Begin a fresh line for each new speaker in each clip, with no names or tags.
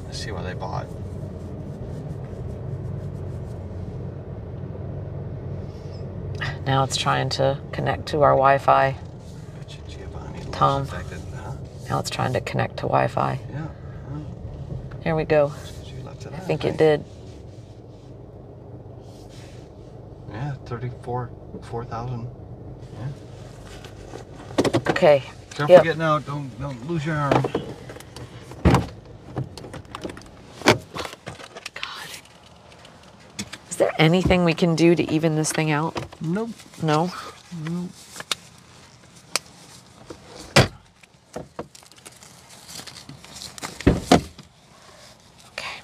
Let's see what they bought.
Now it's trying to connect to our Wi-Fi. Tom.
Affected, huh?
Now it's trying to connect to Wi-Fi.
Yeah.
Here we go. I think it did.
Yeah, 4,000. Yeah.
Okay.
Careful getting out. Don't lose your arm.
God. Is there anything we can do to even this thing out?
Nope.
No?
Nope.
Okay.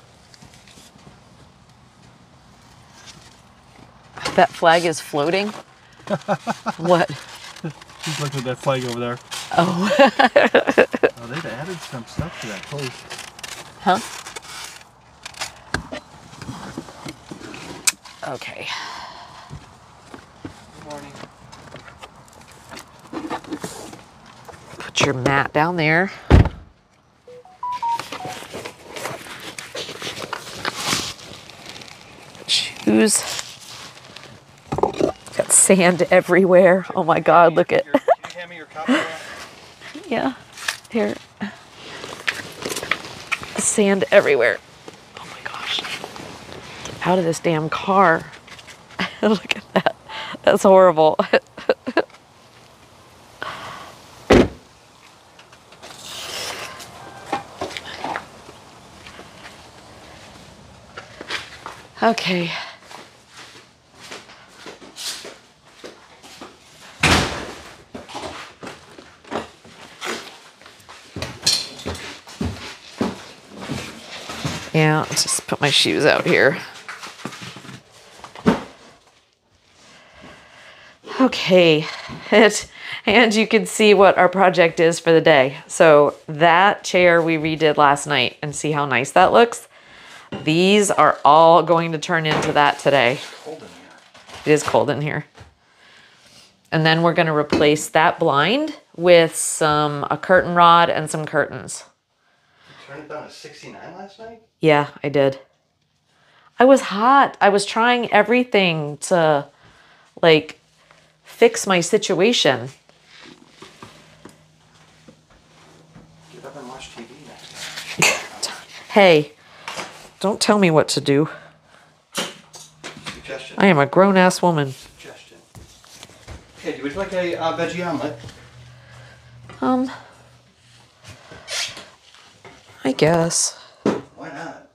That flag is floating? What?
Just look at that flag over there.
Oh.
Oh, they've added some stuff to that place.
Huh? Okay.
Good morning.
Put your mat down there. Shoes. Got sand everywhere. Oh my God, look at.
Can you hand me your cup?
Yeah. Here. Sand everywhere. Oh my gosh. Get out of this damn car. Look at that. That's horrible. Okay. Yeah, I'll just put my shoes out here. Okay, and you can see what our project is for the day. So that chair we redid last night, and see how nice that looks. These are all going to turn into that today.
It's cold in here.
It is cold in here. And then we're going to replace that blind with a curtain rod and some curtains.
You turned it down to 69 last night?
Yeah, I did. I was hot. I was trying everything to, like, fix my situation.
Get up and watch TV next time.
Hey, don't tell me what to do.
Suggestion.
I am a grown-ass woman.
Suggestion. Okay, would you like a veggie omelet?
I guess.
Why not?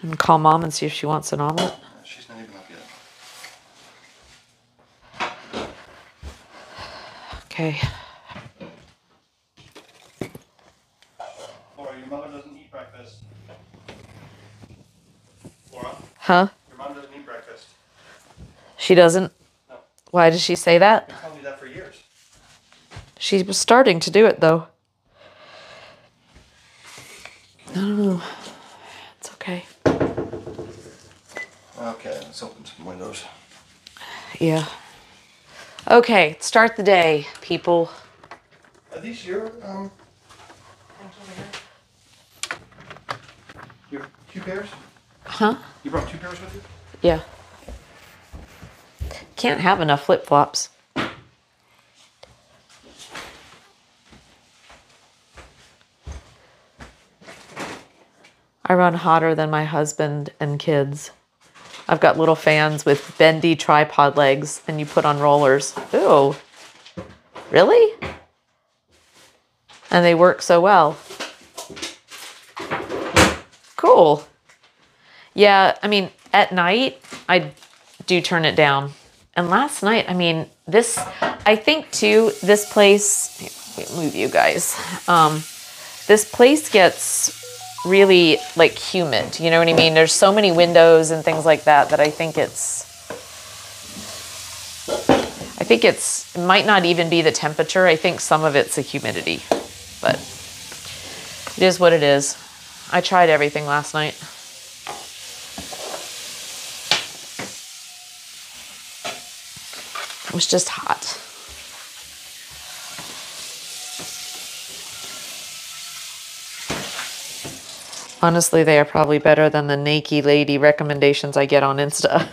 And call Mom and see if she wants an omelet.
She's not even up yet.
Okay.
Laura, your mother doesn't eat breakfast. Laura?
Huh?
Your mom doesn't eat breakfast.
She doesn't?
No.
Why did she say that?
You've told me that for years.
She was starting to do it, though. I don't know. It's okay.
Okay, let's open some windows.
Yeah. Okay, start the day, people.
Are these your, things over here? Your 2 pairs?
Huh?
You brought 2 pairs with you?
Yeah. Can't have enough flip-flops. I run hotter than my husband and kids. I've got little fans with bendy tripod legs and you put on rollers. Ooh. Really? And they work so well. Cool. Yeah, I mean, at night, I do turn it down. And last night, I mean, I think too, this place, here, move you guys. This place gets really like humid, you know what I mean? There's so many windows and things like that I think it might not even be the temperature. I think some of it's the humidity, but it is what it is. I tried everything last night. It was just hot. Honestly, they are probably better than the Naked Lady recommendations I get on Insta.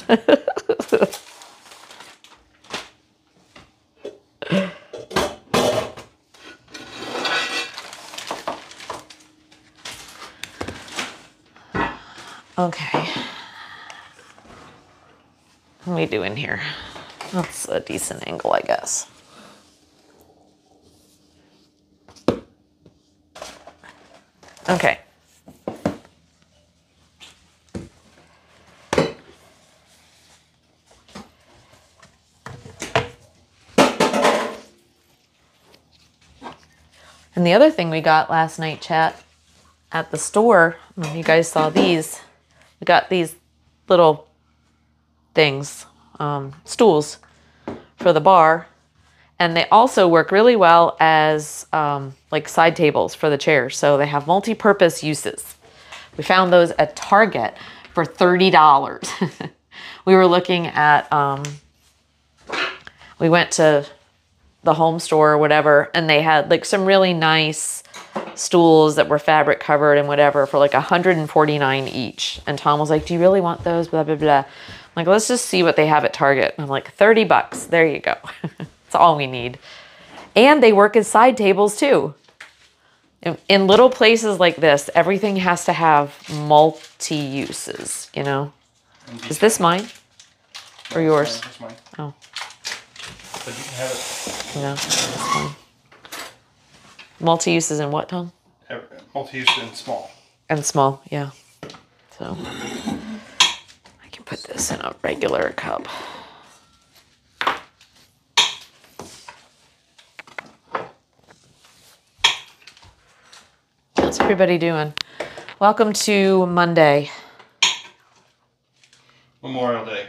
Okay. What are we doing here? That's a decent angle, I guess. Okay. And the other thing we got last night, chat, at the store, I don't know if you guys saw these. We got these little things, stools for the bar. And they also work really well as like side tables for the chairs. So they have multi-purpose uses. We found those at Target for $30. We were looking at, we went to the home store or whatever, and they had like some really nice stools that were fabric covered and whatever for like $149 each. And Tom was like, do you really want those? Blah, blah, blah. I'm like, let's just see what they have at Target. And I'm like, $30. There you go. That's all we need. And they work as side tables too. In little places like this, everything has to have multi-uses, you know? Is this mine? Or yours?
That's mine.
Oh.
But you can have it.
No, that's fine. Multi-uses in what, Tom?
Multi-use and small.
And small, yeah. So I can put this in a regular cup. How's everybody doing? Welcome to Monday.
Memorial Day.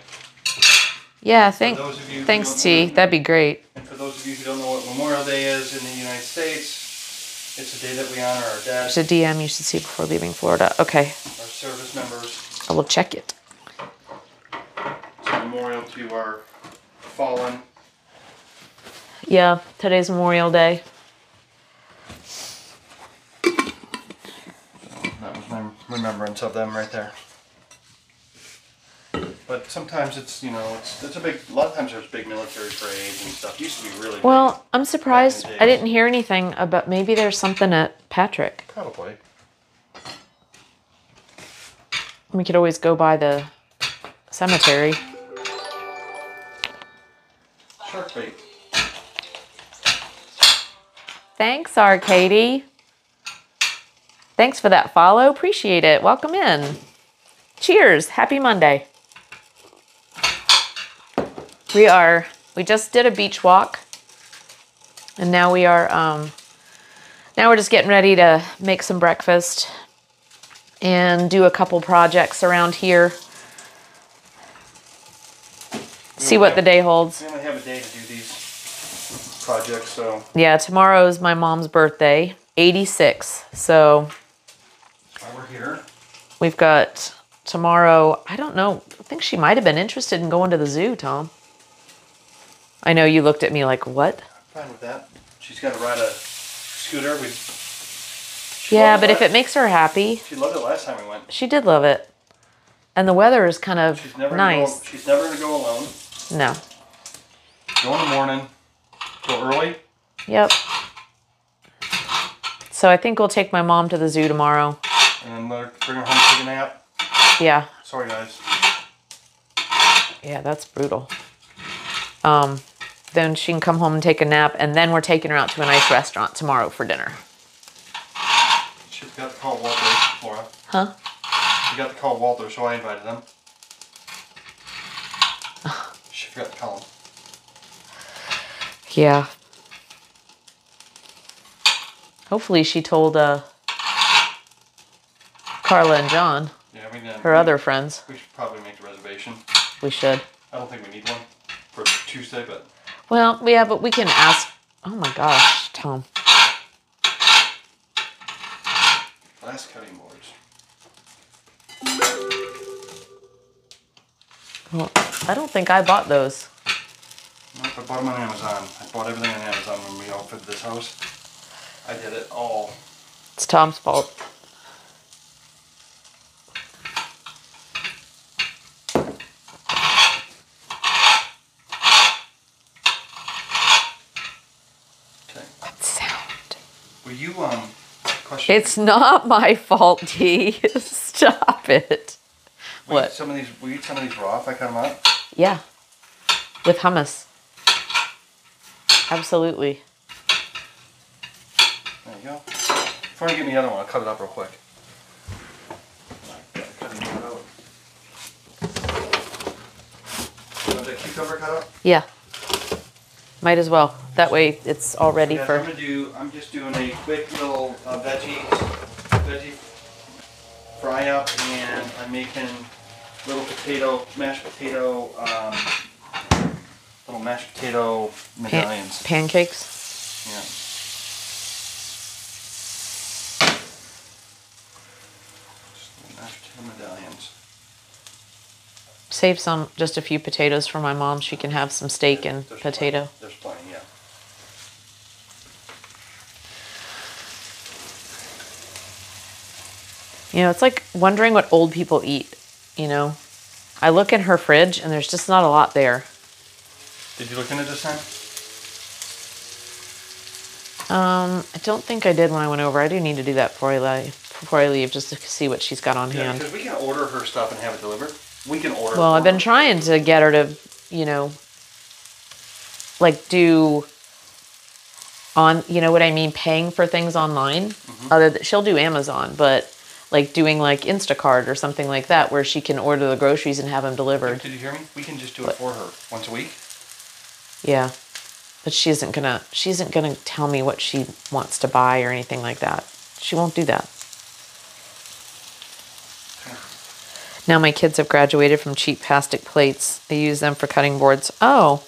Yeah,
those of you who
thanks,
don't
T.
know-
That'd be great.
And for those of you who don't know what Memorial Day is in the United States, it's a day that we honor our dead,
There's a DM you should see before leaving Florida. Okay,
our service members.
I will check it.
It's a memorial to our fallen.
Yeah, today's Memorial Day.
That was my remembrance of them right there. But sometimes it's, you know, it's a lot of times there's big military parades and stuff. It used to be really big.
Well, I'm surprised
Back in the
I
days.
didn't hear anything about, maybe there's something at Patrick.
Probably.
We could always go by the cemetery.
Shark bait.
Thanks, Arcady. Thanks for that follow. Appreciate it. Welcome in. Cheers. Happy Monday. We just did a beach walk. And now we are, now we're just getting ready to make some breakfast and do a couple projects around here. See what the day holds.
We only have a day to do these projects, so.
Yeah, tomorrow's my mom's birthday, 86. So
While we're here.
we've got tomorrow, I don't know, I think she might have been interested in going to the zoo, Tom. I know you looked at me like, what?
Fine with that. She's got to ride a scooter.
Yeah, but if it makes her happy,
She loved it last time we went.
she did love it. And the weather is kind of
She's never
nice.
she's never going to go alone.
No.
Go in the morning. Go early.
Yep. So I think we'll take my mom to the zoo tomorrow.
And then bring her home, take a nap.
Yeah.
Sorry, guys.
Yeah, that's brutal. Then she can come home and take a nap, and then we're taking her out to a nice restaurant tomorrow for dinner.
She forgot to call Walter, Laura.
Huh?
She got to call Walter, so I invited him. She forgot to call him.
Yeah. Hopefully she told Carla and John,
Yeah,
her other friends.
We should probably make the reservation.
We should.
I don't think we need one for Tuesday, but
Well, yeah, but we can ask. Oh my gosh, Tom.
glass cutting boards.
Well, I don't think I bought those.
Nope, I bought them on Amazon. I bought everything on Amazon when we all fit this house. I did it all.
It's Tom's fault.
Were you question?
It's not my fault, Dee. Stop it. What?
Will you eat some of these raw if I cut them up?
Yeah. With hummus. Absolutely.
There you go. Before you get me the other one, I'll cut it up real quick. You want that cucumber cut up?
Yeah. Might as well. That way it's all ready
Yeah,
for...
I'm just doing a quick little veggie fry up, and I'm making little mashed potato medallions.
Pancakes?
Yeah. Just mashed potato medallions.
Save just a few potatoes for my mom. She can have some steak and
There's
potato.
There's plenty, yeah.
You know, it's like wondering what old people eat, you know? I look in her fridge and there's just not a lot there.
Did you look in it this time?
I don't think I did when I went over. I do need to do that before I leave just to see what she's got on
Yeah,
hand.
because we can order her stuff and have it delivered. We can order.
Well,
for
I've been
her.
trying to get her to, you know, like do on, you know what I mean, paying for things online. She'll do Amazon, but like doing like Instacart or something like that where she can order the groceries and have them delivered.
Did you hear me? We can just do it for her once a week.
Yeah. But she isn't gonna tell me what she wants to buy or anything like that. She won't do that. Now my kids have graduated from cheap plastic plates. They use them for cutting boards. Oh,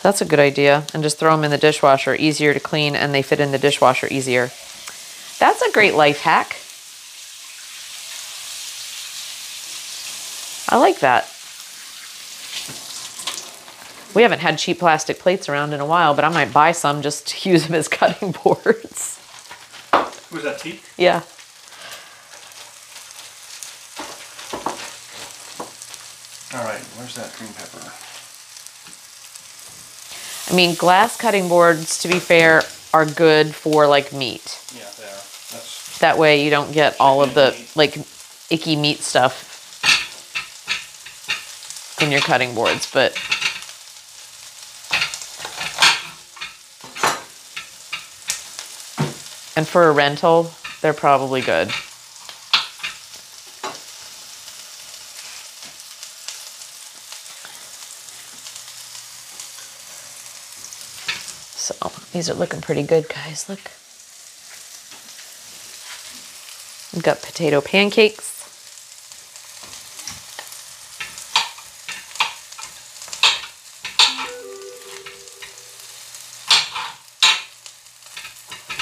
that's a good idea. And just throw them in the dishwasher. Easier to clean, and they fit in the dishwasher easier. That's a great life hack. I like that. We haven't had cheap plastic plates around in a while, but I might buy some just to use them as cutting boards.
Was that tea?
Yeah.
All right, where's that green pepper?
I mean, glass cutting boards, to be fair, are good for like meat.
Yeah, they are.
That way you don't get all of the
meat.
like icky meat stuff in your cutting boards, but and for a rental, they're probably good. So these are looking pretty good, guys. Look. We've got potato pancakes.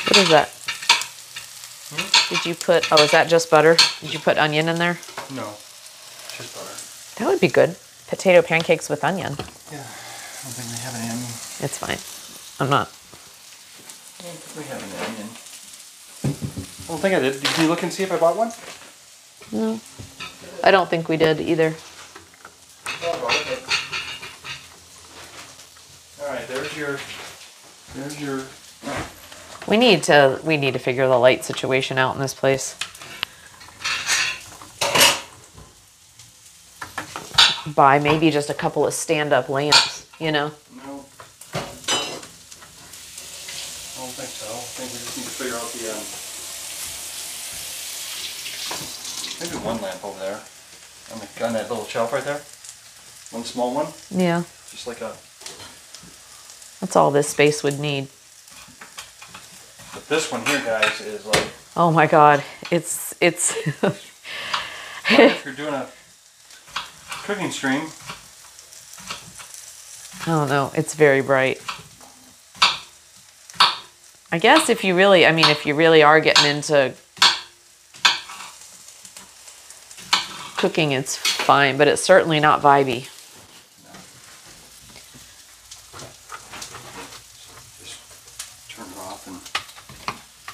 What is that? Did you put, oh, is that just butter? Did you put onion in there?
No, just butter.
That would be good. Potato pancakes with onion.
Yeah, I don't think we have any onion.
It's fine. I'm not.
I don't think we have any onion. I don't think I did. Did you look and see if I bought one?
No. I don't think we did either.
All right, there's your.
We need to figure the light situation out in this place. Buy maybe just a couple of stand-up lamps, you know?
No. I don't think so. I think we just need to figure out the maybe one lamp over there. On that little shelf right there. One small one.
Yeah.
Just like a.
That's all this space would need.
But this one here, guys, is like.
Oh my God. It's
If you're doing a cooking stream.
I don't know. It's very bright. I guess if you really are getting into cooking, it's fine, but it's certainly not vibey.
No. Just turn it off and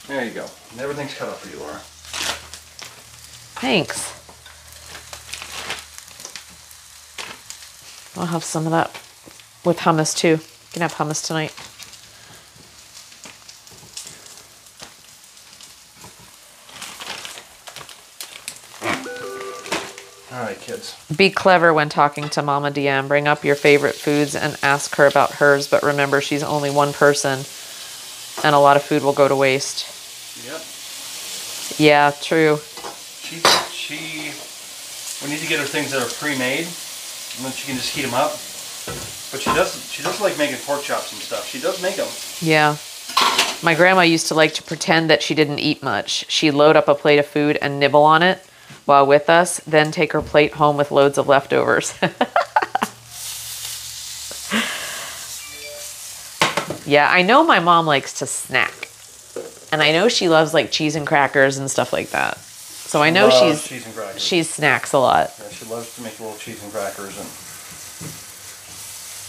there you go. And everything's cut up for you, Laura.
Thanks. I'll have some of that with hummus too. You can have hummus tonight.
All right, kids.
Be clever when talking to Mama DM. Bring up your favorite foods and ask her about hers. But remember, she's only one person, and a lot of food will go to waste.
Yep.
Yeah, true.
We need to get her things that are pre-made, and then she can just heat them up. But she doesn't like making pork chops and stuff. She does make them.
Yeah. My grandma used to like to pretend that she didn't eat much. She'd load up a plate of food and nibble on it while with us, then take her plate home with loads of leftovers. Yeah, I know my mom likes to snack. And I know she loves like cheese and crackers and stuff like that. So I know
cheese and crackers.
she snacks a lot.
Yeah, she loves to make little cheese and crackers, and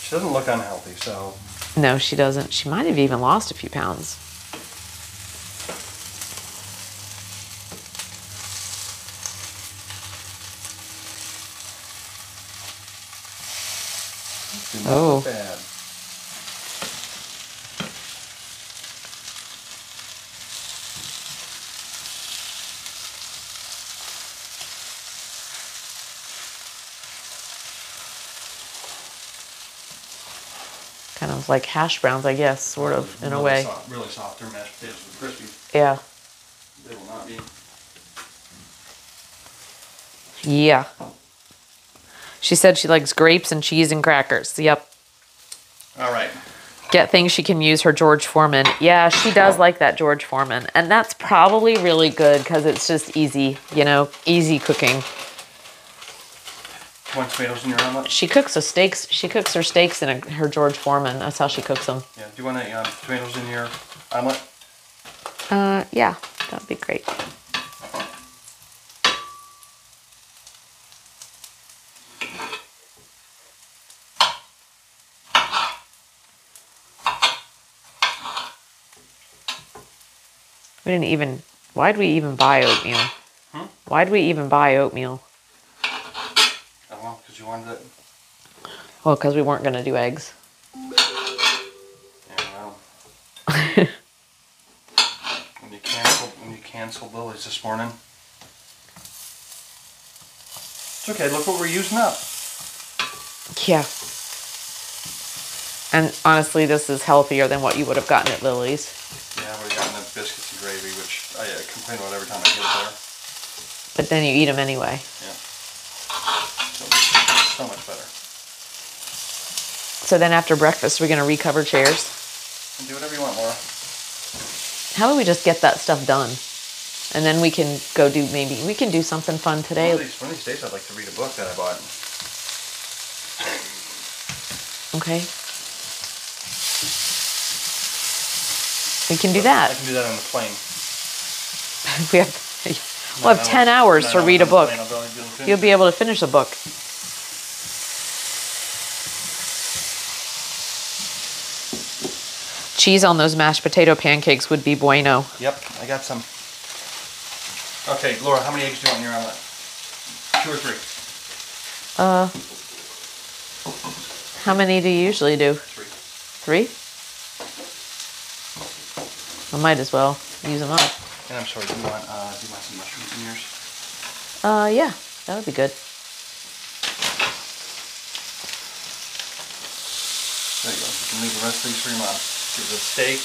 she doesn't look unhealthy, so.
No, she doesn't. She might have even lost a few pounds.
Do not look bad.
Kind of like hash browns, I guess, sort of, in a way.
Really soft. They're mashed potatoes with crispy.
Yeah.
They will not be.
Yeah. She said she likes grapes and cheese and crackers. Yep.
All right.
Get things she can use her George Foreman. Yeah, she does like that George Foreman. And that's probably really good because it's just easy, you know, easy cooking.
You want tomatoes in your omelet?
She cooks her steaks. She cooks her steaks in her George Foreman. That's how she cooks them.
Yeah. Do you want tomatoes in your omelet?
Yeah, that'd be great. We didn't even. Why'd we even buy oatmeal? Why'd we even buy oatmeal?
I don't know, because you wanted it.
Well, because we weren't gonna do eggs.
Yeah, well. when you canceled Lily's this morning. It's okay. Look what we're using up.
Yeah. And honestly, this is healthier than what you would have gotten at Lily's.
Yeah, we've gotten the biscuits and gravy, which I complain about every time I get it there.
But then you eat them anyway.
Yeah. So much better.
So then after breakfast, we're going to recover chairs.
And do whatever you want, Laura.
How about we just get that stuff done? And then we can go do, maybe, we can do something fun today.
One of these days I'd like to read a book that I bought.
Okay. We can do that.
I can do that on the plane.
We'll have 10 hours to read a book. You'll be able to finish a book. Cheese on those mashed potato pancakes would be bueno.
Yep, I got some. Okay, Laura, how many eggs do you want in your omelet? 2 or 3?
How many do you usually do?
3.
3? I might as well use them up.
And I'm sorry, do you want some mushrooms in yours?
Yeah, that would be good.
There you go. You can leave the rest of these for your mom. Give it a steak.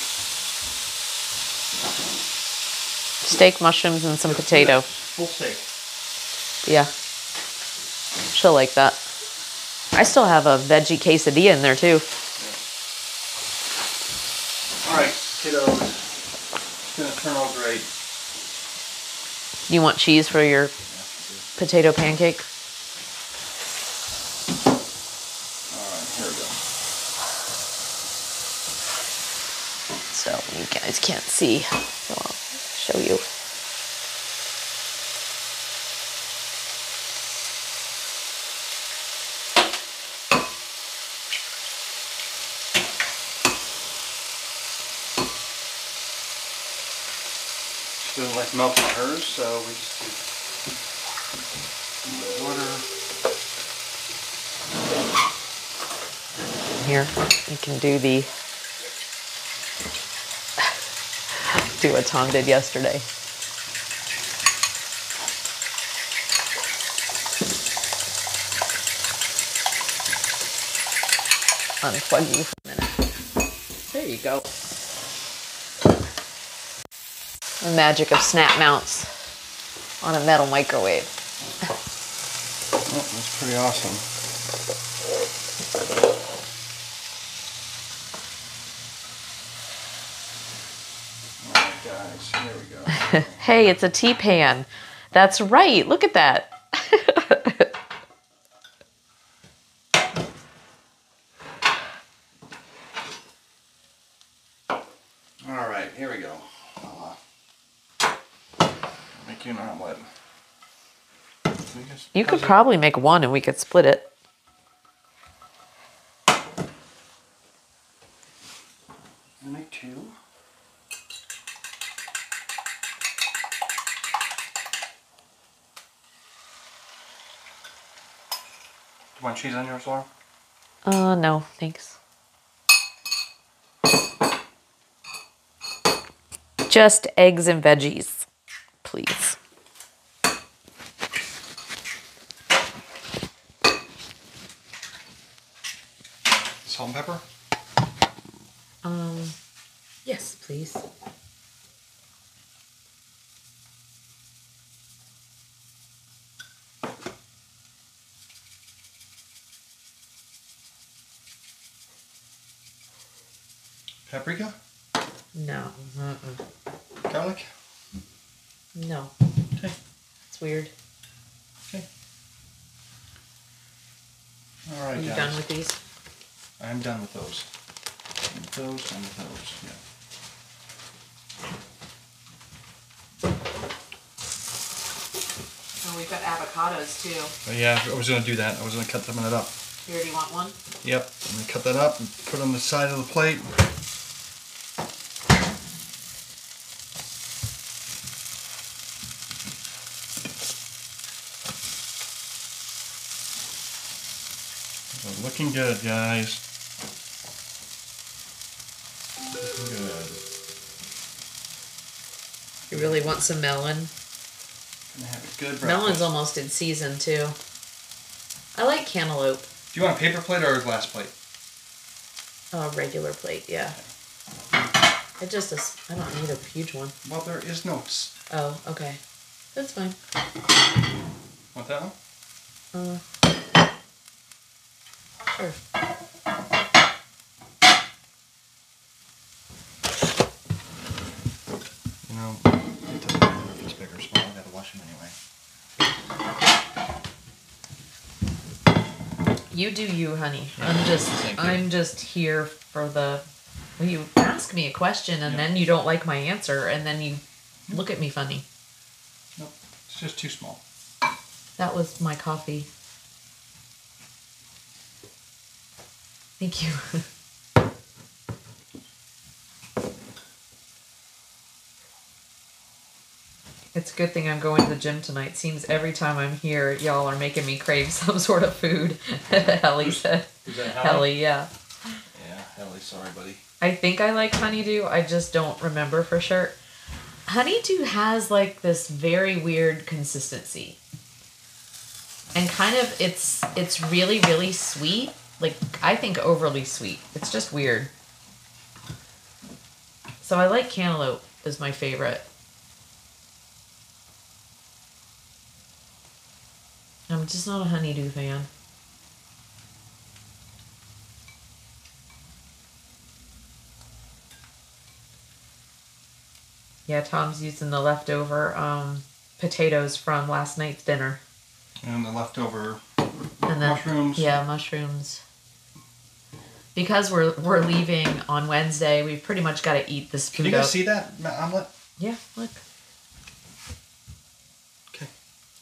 Steak, mushrooms, and some potato.
Full steak.
Yeah. She'll like that. I still have a veggie quesadilla in there too.
Yeah. All right, kiddos. It's gonna turn out great.
You want cheese for your potato pancake?
All right, here we go.
So you guys can't see, so I'll show you.
She doesn't like milk on hers, so we just do water.
Here, you can do what Tom did yesterday. unplug you for a minute. There you go. The magic of snap mounts on a metal microwave.
Oh, that's pretty awesome. Alright guys, here we go.
Hey, it's a tea pan. That's right. Look at that.
Alright, here we go. Make you an omelet.
You could probably make one and we could split it.
Make two. Do you want cheese on yours, Laura?
No, thanks. Just eggs and veggies, please.
Salt and pepper?
Yes, please.
Paprika?
No.
Garlic?
No.
Okay.
It's weird.
Okay. Alright,
Are you
guys.
done with these?
I'm done with those. With those and with those, yeah.
Oh, we've got avocados too.
But yeah, I was going to do that. I was going to cut them up.
You already want one?
Yep. I'm going to cut that up and put it on the side of the plate. So looking good, guys. Looking good.
You really want some melon?
Gonna have a good breakfast.
Melon's almost in season too. I like cantaloupe.
Do you want a paper plate or a glass plate?
A regular plate, yeah. I don't need a huge one.
Well, there is no.
Oh, okay. That's fine.
Want that one?
Sure.
You know, it doesn't matter if it's big or small. I gotta wash them anyway.
You do you, honey.
Yeah,
I'm just here for the. Well, you ask me a question and then you don't like my answer and then you look at me funny.
Nope, it's just too small.
That was my coffee. Thank you. It's a good thing I'm going to the gym tonight. Seems every time I'm here, y'all are making me crave some sort of food. Helly said.
Is that
Helly, yeah.
Yeah, Helly, sorry, buddy.
I think I like honeydew. I just don't remember for sure. Honeydew has like this very weird consistency. And kind of it's really, really sweet. Like, I think overly sweet. It's just weird. So I like cantaloupe is my favorite. I'm just not a honeydew fan. Yeah, Tom's using the leftover potatoes from last night's dinner.
And the leftover
And then,
mushrooms.
Yeah, mushrooms. Because we're leaving on Wednesday, we've pretty much got to eat this food
Can you guys
up.
see that omelet?
Yeah, look.
Okay,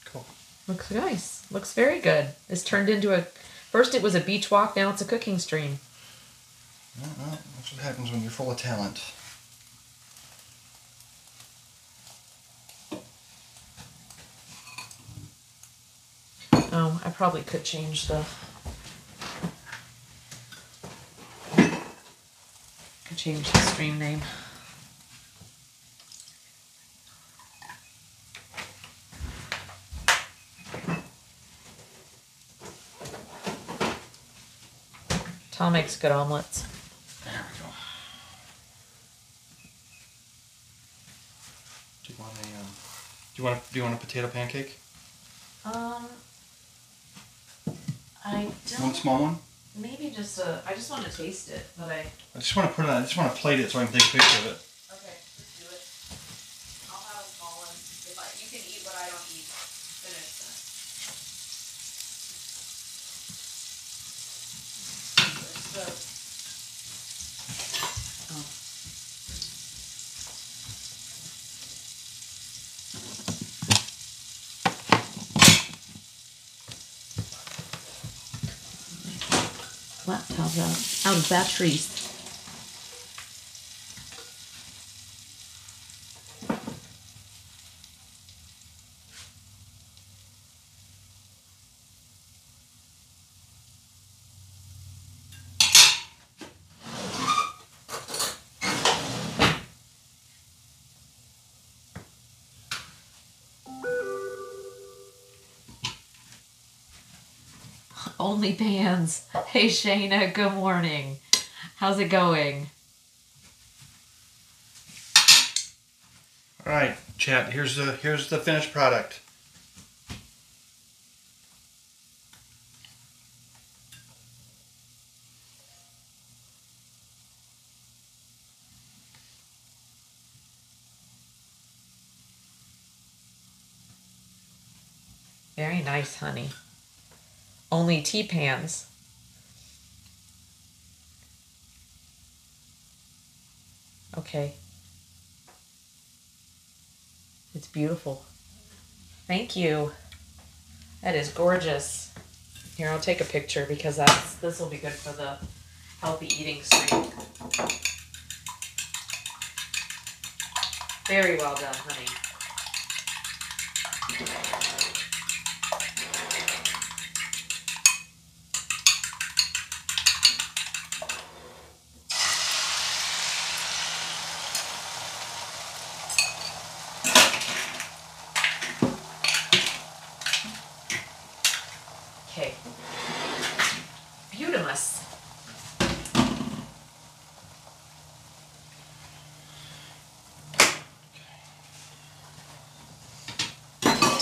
cool.
Looks nice. Looks very good. It's turned into a... First it was a beach walk, now it's a cooking stream.
Well, that's what happens when you're full of talent.
Oh, I probably could change the... Could change the stream name. Tom makes good omelets.
There we go. Do you want a potato pancake?
I don't.
One small one?
Maybe just I just want to taste it, but
I just want to put it on. I just want to plate it so I can take a picture of it.
Okay, just do it. I'll have a small one. You can eat what I don't eat. Finish that. Laptop's out of batteries. OnlyFans. Hey Shayna, good morning. How's it going?
All right, chat. Here's the finished product.
Very nice, honey. Only tea pans. Okay. It's beautiful. Thank you. That is gorgeous. Here, I'll take a picture because this will be good for the healthy eating stream. Very well done, honey. Okay. Beautimous.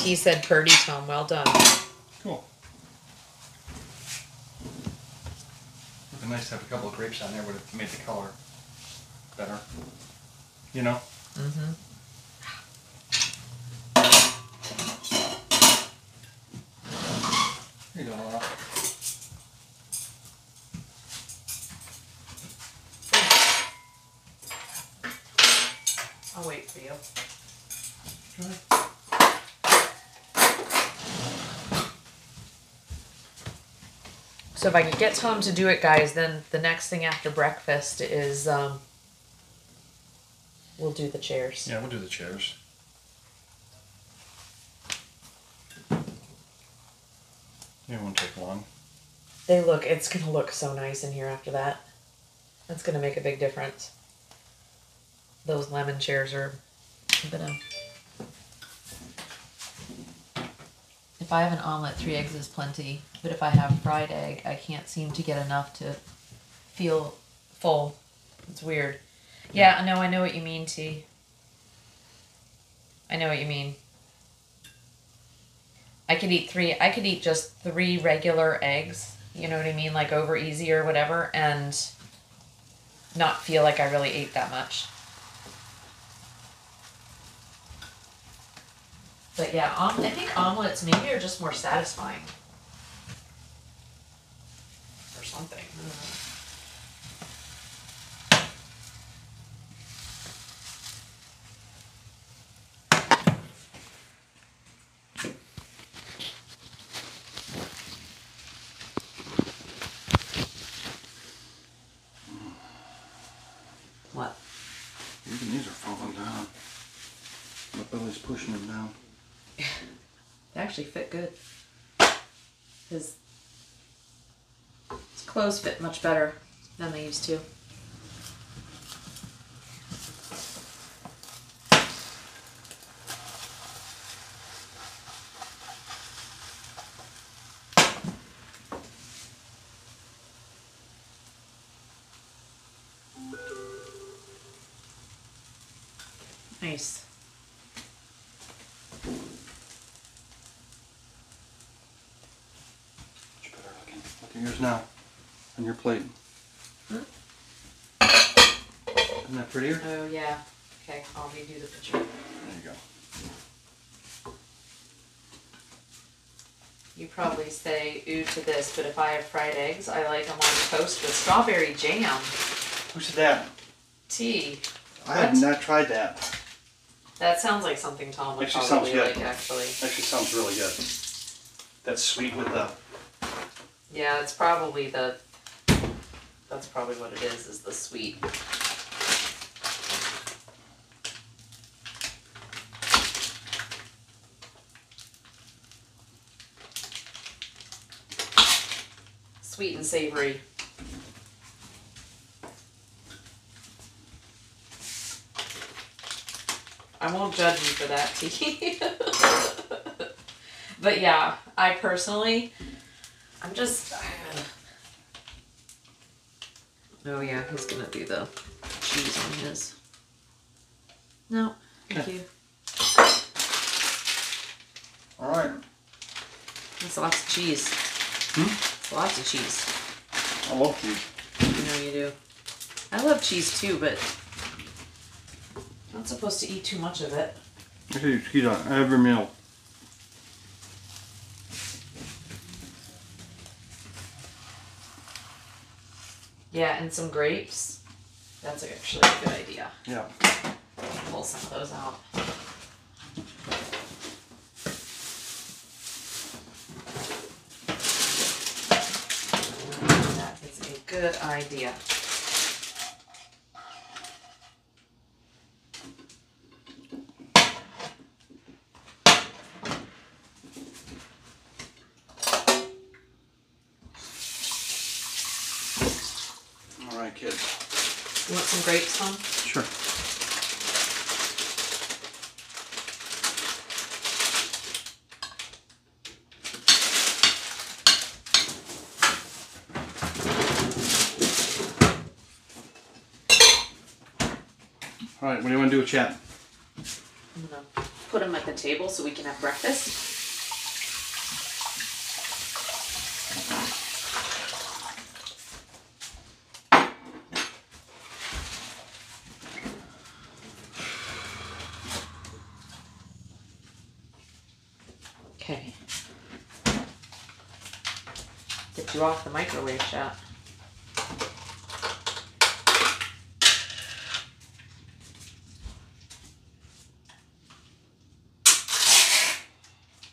He said Purdy, Tom. Well done.
Cool. It'd be nice to have a couple of grapes on there. Would have made the color better. You know?
Mm-hmm.
Here you go, Laura.
I'll wait for you.
Go ahead.
So if I could get Tom to do it, guys, then the next thing after breakfast is we'll do the chairs.
Yeah, we'll do the chairs. It won't take long.
It's gonna look so nice in here after that. That's gonna make a big difference. Those lemon chairs are a bit of... If I have an omelet, 3 eggs is plenty. But if I have fried egg, I can't seem to get enough to feel full. It's weird. Yeah, no, I know what you mean, T. I know what you mean. I could eat just 3 regular eggs, you know what I mean, like over easy or whatever, and not feel like I really ate that much. But yeah, I think omelets maybe are just more satisfying. Or something. I don't know. What?
Even these are falling down. My belly's pushing them down.
They actually fit good. His clothes fit much better than they used to. Nice.
Much better looking. Look at yours now. On your plate.
Hmm?
Isn't that prettier?
Oh yeah. Okay, I'll redo the picture.
There you go.
You probably say ooh to this, but if I have fried eggs, I like them on toast with strawberry jam.
Who said that?
Tea.
I have not tried that.
That sounds like something Tom would
Actually
probably
sounds good.
like, actually.
Actually sounds really good. That's sweet with the...
Yeah, it's probably the... That's probably what it is the sweet. Sweet and savory. I won't judge you for that, T. But yeah, I personally, I'm just... Oh yeah, he's gonna do the cheese on his. No, thank you.
All right.
That's lots of cheese.
Hmm?
Lots of cheese.
I love cheese.
You know you do. I love cheese too, but not supposed to eat too much of it.
I should eat cheese on every meal.
Yeah, and some grapes. That's actually a good idea.
Yeah.
Pull some of those out. That is a good idea.
All right, kids.
You want some grapes, Tom?
Sure. All right, what do you want to do with Chat?
I'm gonna put them at the table so we can have breakfast. Okay. Get you off the microwave, Chat.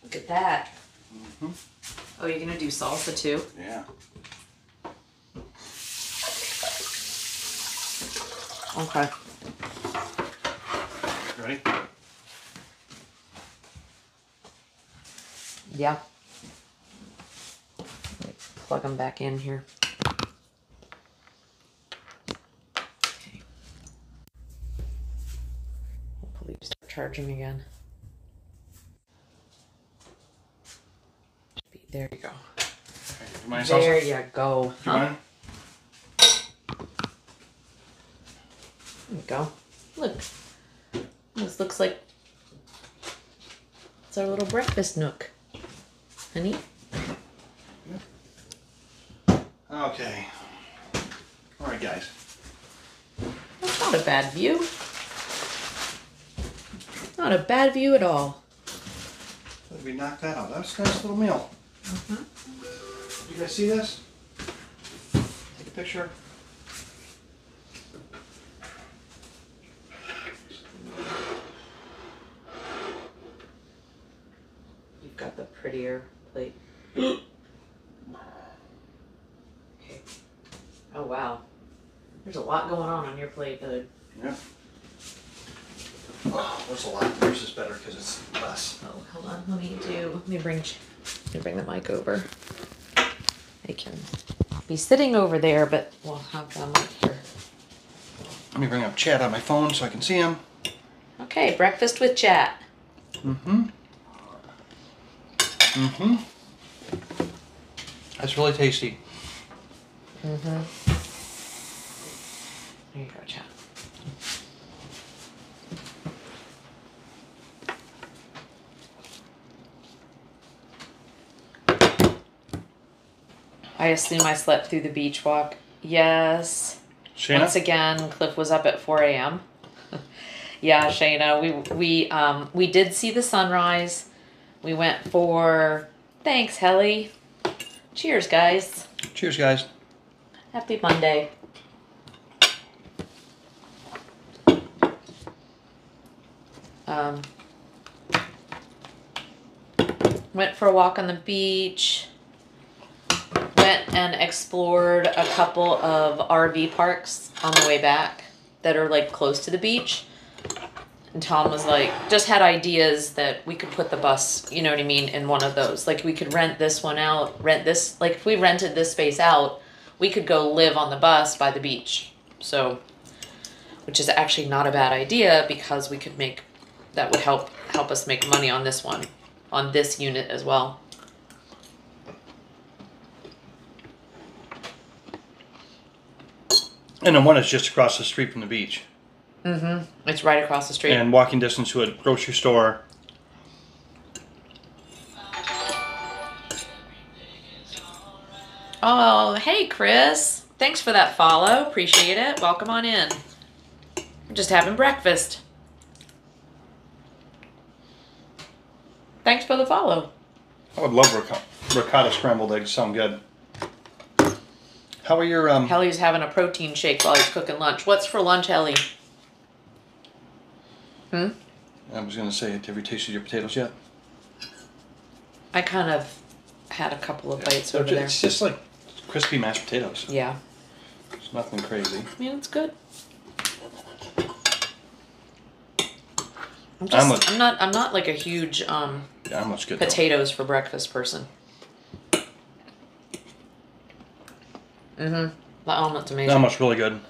Look at that.
Mm-hmm.
Oh, you're gonna do salsa too?
Yeah.
Okay.
Ready?
Yeah. Plug them back in here. Okay. Hopefully start charging again. There you go.
Okay, do you mind
There
salsa?
you go.
Do you mind?
There you go. Look. This looks like it's our little breakfast nook. Honey?
Okay. All right, guys.
That's not a bad view. Not a bad view at all.
Let me knock that out. That's a nice little meal. You guys see this? Take a picture.
You've got the prettier plate. Okay. Oh wow. There's a lot going on your plate, bud.
Yeah. Oh, there's a lot. Yours is better because it's less.
Oh, hold on. Let me bring the mic over. I can be sitting over there, but we'll have the mic here.
Let me bring up Chat on my phone so I can see him.
Okay, breakfast with Chat.
Mm-hmm. Mm-hmm. That's really tasty.
Mm-hmm. There you go, Chat. I assume I slept through the beach walk. Yes.
Shayna?
Once again, Cliff was up at 4 a.m. Yeah, Shayna, we did see the sunrise. We went for, thanks, Helly. Cheers, guys.
Cheers, guys.
Happy Monday. Went for a walk on the beach. Went and explored a couple of RV parks on the way back that are like close to the beach. And Tom was like, just had ideas that we could put the bus, you know what I mean, in one of those. Like we could rent this one out, rent this, like if we rented this space out, we could go live on the bus by the beach. So, which is actually not a bad idea because we could make, that would help us make money on this one, on this unit as well.
And the one is just across the street from the beach.
Mm-hmm. It's right across the street.
And walking distance to a grocery store.
Oh, hey, Chris. Thanks for that follow. Appreciate it. Welcome on in. I'm just having breakfast. Thanks for the follow.
I would love ricotta scrambled eggs. Sound good. How are your
Helly's having a protein shake while he's cooking lunch. What's for lunch, Helly?
I was going to say, have you tasted your potatoes yet?
I kind of had a couple of bites over there.
It's just like crispy mashed potatoes.
Yeah.
It's nothing crazy.
I mean, it's good. I'm not like a huge
Yeah, how much good
potatoes for breakfast person. The omelet's amazing.
That much really good.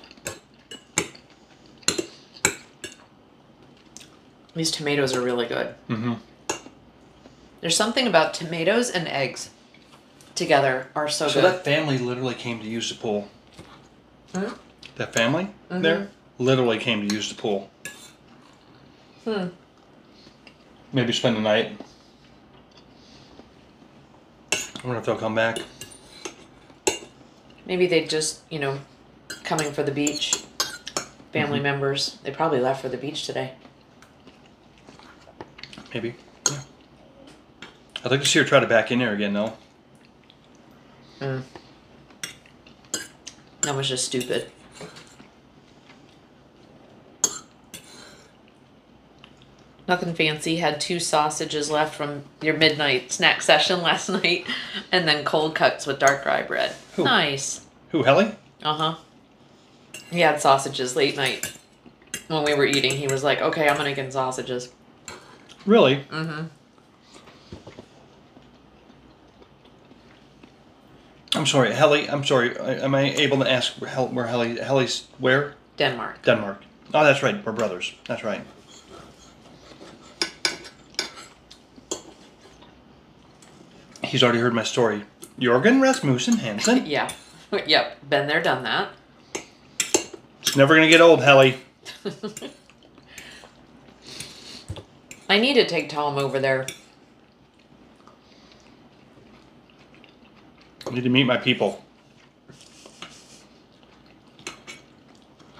These tomatoes are really good. There's something about tomatoes and eggs together are so good.
So that family literally came to use the pool. That family there literally came to use the pool. Maybe spend the night. I wonder if they'll come back.
Maybe they just, you know, coming for the beach. Family members. They probably left for the beach today.
Maybe. Yeah. I'd like to see her try to back in there again, though.
That was just stupid. Nothing fancy. Had 2 sausages left from your midnight snack session last night. And then cold cuts with dark rye bread.
Who?
Nice.
Who, Helly?
Uh-huh. He had sausages late night. When we were eating, he was like, okay, I'm gonna get sausages.
Really? I'm sorry, Helly. I'm sorry. Am I able to ask where Helly's where?
Denmark.
Denmark. Oh, that's right. We're brothers. That's right. He's already heard my story. Jorgen Rasmussen Hansen.
Yeah. Yep. Been there, done that.
It's never gonna get old, Helly.
I need to take Tom over there.
I need to meet my people.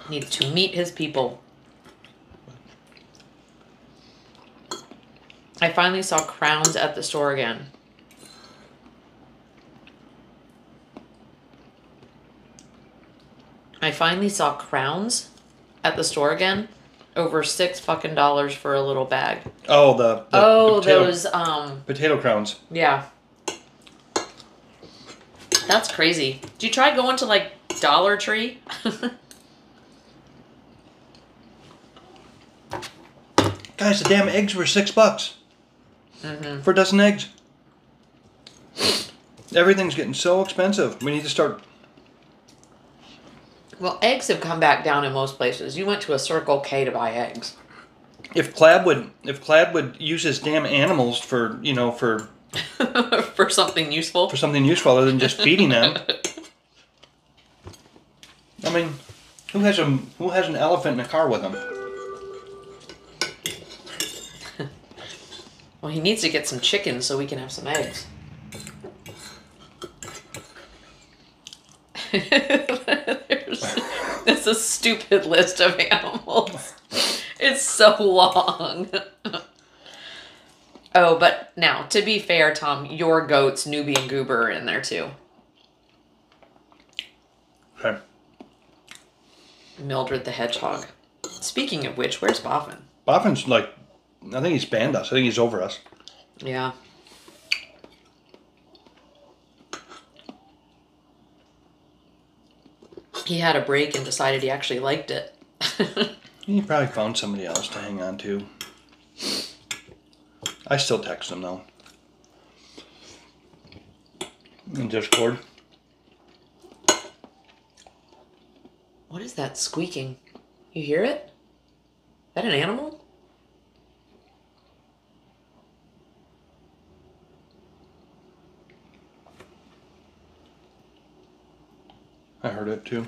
Needs to meet his people. I finally saw crowns at the store again. I finally saw crowns at the store again. Over $6 fucking for a little bag.
Oh, the
those
potato crowns.
Yeah. That's crazy. Do you try going to like Dollar Tree?
Guys, the damn eggs were $6 for a dozen eggs. Everything's getting so expensive. We need to start.
Well, eggs have come back down in most places. You went to a Circle K to buy eggs.
If Clad would use his damn animals for
For something useful.
for something useful other than just feeding them. I mean, who has an elephant in a car with them?
Well, he needs to get some chicken so we can have some eggs. It's a stupid list of animals. It's so long. Oh, but now, to be fair, Tom, your goats, Newbie and Goober, are in there too.
Okay.
Mildred the Hedgehog. Speaking of which, where's Boffin?
Boffin's like, I think he's banned us. I think he's over us.
Yeah. He had a break and decided he actually liked it.
He probably found somebody else to hang on to. I still text him though. In Discord.
What is that squeaking? You hear it? Is that an animal?
I heard it too.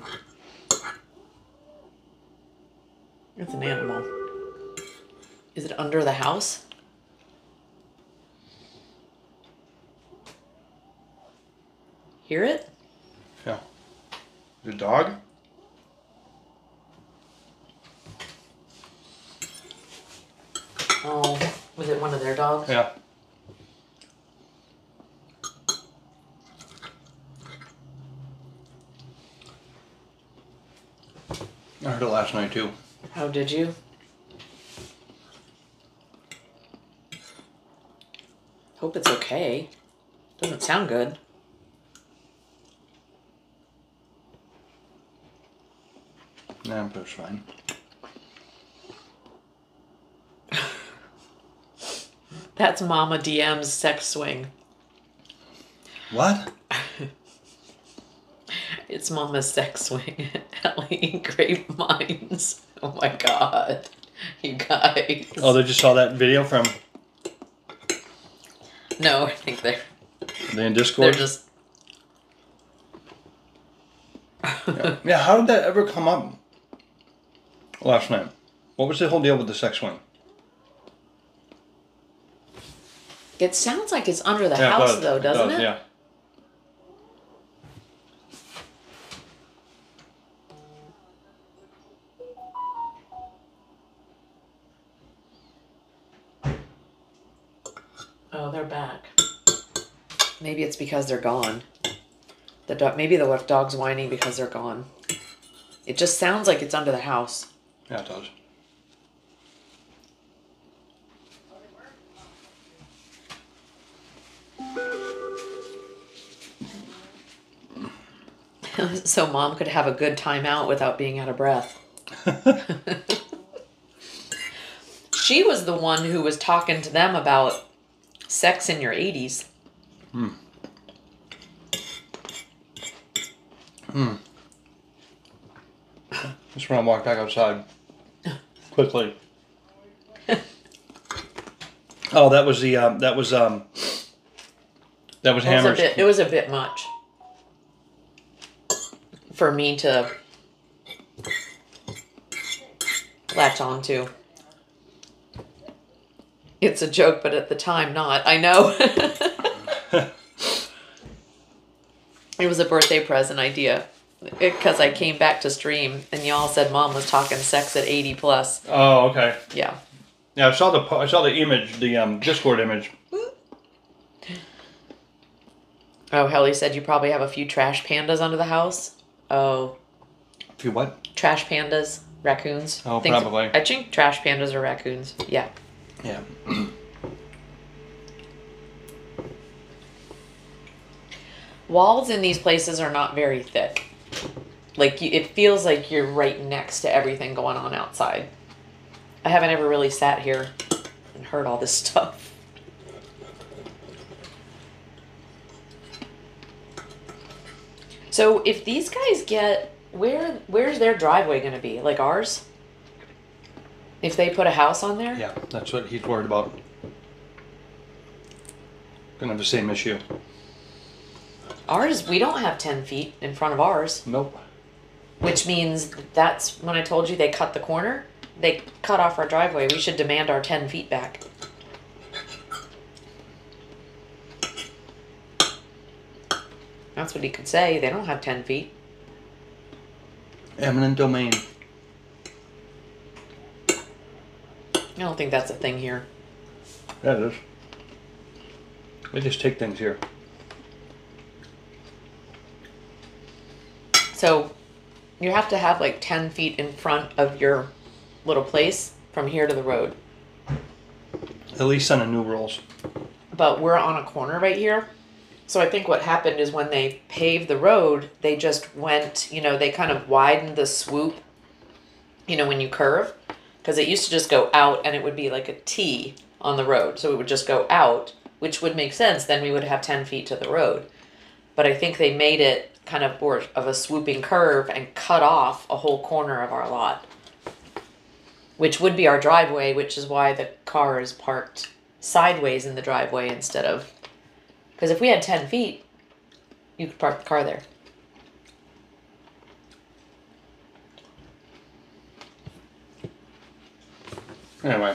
It's an animal. Is it under the house? Hear it?
Yeah. The dog?
Oh, was it one of their dogs?
Yeah. I heard it last night too.
How did you? Hope it's okay. Doesn't sound good.
Nah, but it's fine.
That's Mama DM's sex swing.
What?
It's Mama's sex swing. Ellie Grape Mines. Oh my god. You guys.
Oh, they just saw that video from
No, I think they're
Discord?
just
Yeah, how did that ever come up last night? What was the whole deal with the sex swing?
It sounds like it's under the
Yeah, it
house
does.
though, doesn't it?
Yeah.
Oh, they're back. Maybe it's because they're gone. The dog. Maybe the dog's whining because they're gone. It just sounds like it's under the house.
Yeah, it does.
So Mom could have a good time out without being out of breath. She was the one who was talking to them about sex in your 80s.
Just when I walked back outside. Quickly. Oh, that was the that was Hammer's.
It was a bit much for me to latch on to. It's a joke, but at the time not. I know. It was a birthday present idea. Because I came back to stream and y'all said Mom was talking sex at 80 plus.
Oh, okay.
Yeah.
Yeah, I saw the image, the Discord image.
Oh, Helly said you probably have a few trash pandas under the house. Oh.
A few what?
Trash pandas, raccoons.
Oh, probably.
I think trash pandas are raccoons. Yeah.
Yeah.
Walls in these places are not very thick. Like, it feels like you're right next to everything going on outside. I haven't ever really sat here and heard all this stuff. So if these guys get, where's their driveway going to be? Like ours? If they put a house on there?
Yeah, that's what he's worried about. Gonna have the same issue.
Ours, we don't have 10 feet in front of ours.
Nope.
Which means that's when I told you they cut the corner. They cut off our driveway. We should demand our 10 feet back. That's what he could say. They don't have 10 feet.
Eminent domain.
I don't think that's a thing here.
That is. We just take things here.
So you have to have like 10 feet in front of your little place from here to the road.
At least on the new rules.
But we're on a corner right here. So I think what happened is when they paved the road, they just went, you know, they kind of widened the swoop, you know, when you curve. Because it used to just go out and it would be like a T on the road. So it would just go out, which would make sense. Then we would have 10 feet to the road. But I think they made it kind of more of a swooping curve and cut off a whole corner of our lot. Which would be our driveway, which is why the car is parked sideways in the driveway instead of... Because if we had 10 feet, you could park the car there.
Anyway.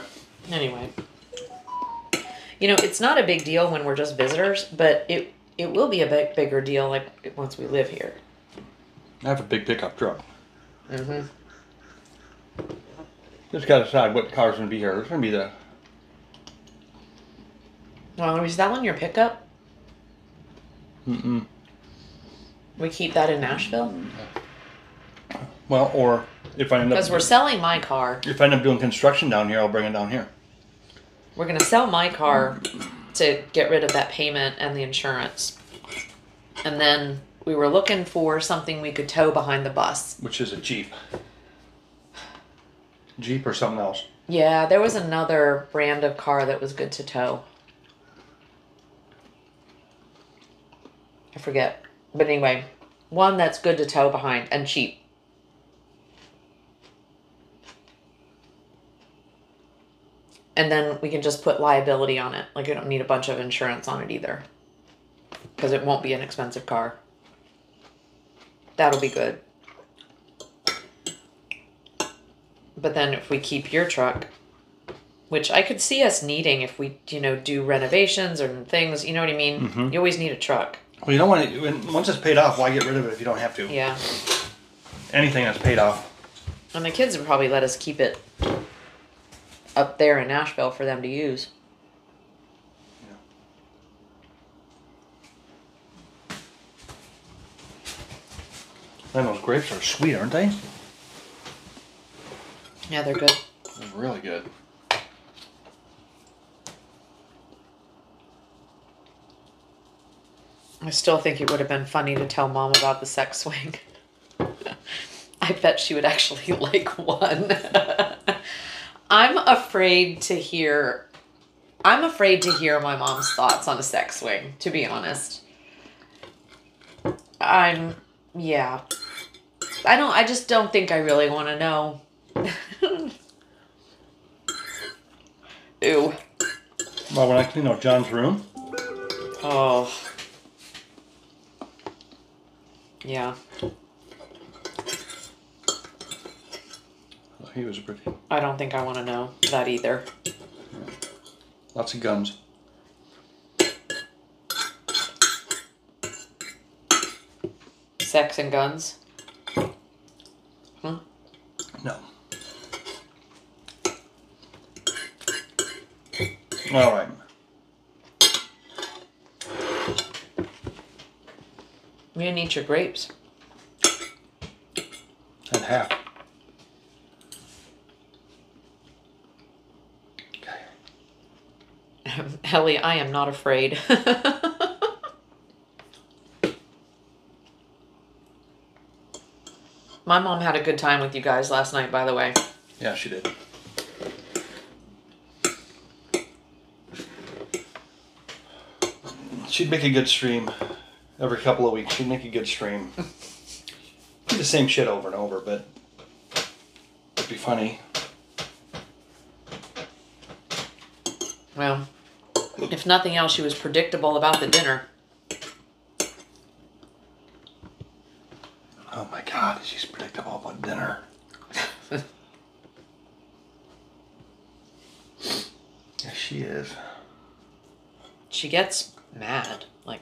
You know, it's not a big deal when we're just visitors, but it will be a bigger deal like once we live here.
I have a big pickup truck.
Mm-hmm.
Just gotta decide what car's gonna be here. There's gonna be the...
Well, is that one your pickup?
Mm-mm.
We keep that in Nashville?
Well, or if I end up...
Because we're selling my car.
If I end up doing construction down here, I'll bring it down here.
We're going to sell my car to get rid of that payment and the insurance. And then we were looking for something we could tow behind the bus.
Which is a Jeep. Jeep or something else.
Yeah, there was another brand of car that was good to tow. I forget. But anyway, one that's good to tow behind and cheap. And then we can just put liability on it. Like, you don't need a bunch of insurance on it either. Because it won't be an expensive car. That'll be good. But then if we keep your truck, which I could see us needing if we, you know, do renovations or things, you know what I mean?
Mm-hmm.
You always need a truck.
Well, you don't want to... Once it's paid off, why get rid of it if you don't have to?
Yeah.
Anything that's paid off.
And the kids would probably let us keep it up there in Nashville for them to use.
Man, those grapes are sweet, aren't they?
Yeah, they're good.
They're really good.
I still think it would have been funny to tell Mom about the sex swing. I bet she would actually like one. I'm afraid to hear my mom's thoughts on a sex swing, to be honest. Yeah. I just don't think I really want to know. Ew.
Well, when I clean out John's room.
Oh. Yeah.
He was pretty.
I don't think I want to know that either.
Lots of guns.
Sex and guns? Huh?
No. All right.
You didn't eat your grapes.
And half.
Ellie, I am not afraid. My mom had a good time with you guys last night, by the way.
Yeah, she did. She'd make a good stream. Every couple of weeks, she'd make a good stream. Do the same shit over and over, but it'd be funny.
Well, if nothing else, she was predictable about the dinner.
Oh my God, she's predictable about dinner. Yes, she is.
She gets mad. Like,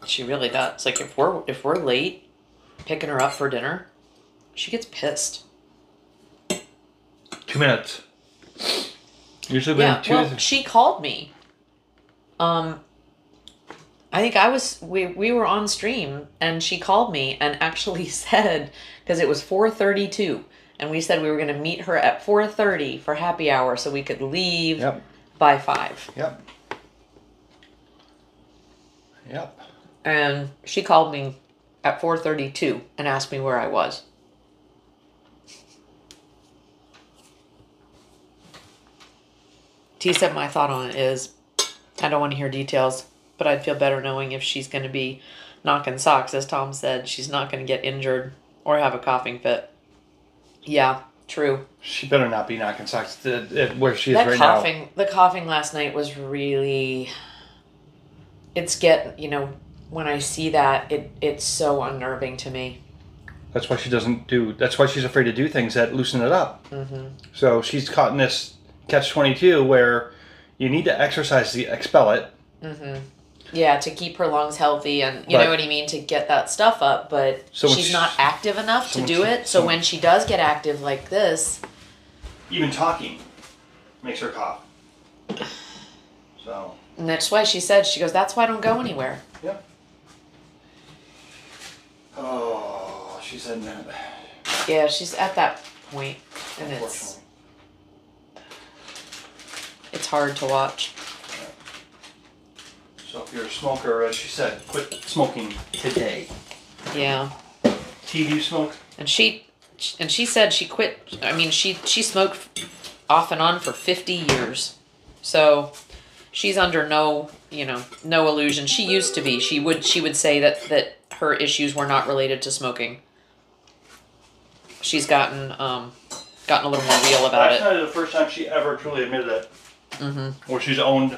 she really does. Like, if we're late picking her up for dinner, She gets pissed.
2 minutes. Usually
Yeah,
within two.
well, she called me. I think we were on stream and she called me and actually said, because it was 4:32, and we said we were going to meet her at 4:30 for happy hour so we could leave
Yep.
by 5.
Yep. Yep.
And she called me at 4:32 and asked me where I was. T said my thought on it is, I don't want to hear details, but I'd feel better knowing if she's going to be knocking socks. As Tom said, she's not going to get injured or have a coughing fit. Yeah, true.
She better not be knocking socks where she is
That
right
coughing,
now.
the coughing last night was really. It's when I see that, it's so unnerving to me.
That's why she doesn't do. That's why she's afraid to do things that loosen it up.
Mm-hmm.
So she's caught in this catch-22 where you need to exercise to expel it.
Mm-hmm. Yeah, to keep her lungs healthy and, you know what I mean, to get that stuff up, but
So
she's not active enough to do it. So when she does get active like this...
Even talking makes her cough. So...
And that's why she said, she goes, that's why I don't go anywhere.
Yep. Oh, she's in that.
Yeah, she's at that point, and it's hard to watch.
So if you're a smoker, as she said, quit smoking today.
Yeah.
T, do you smoke?
And she said she quit. I mean, she smoked off and on for 50 years. So she's under no illusion. She used to be. She would say that her issues were not related to smoking. She's gotten a little more real about it.
That's not the first time she ever truly admitted it.
Mm-hmm.
Or she's owned.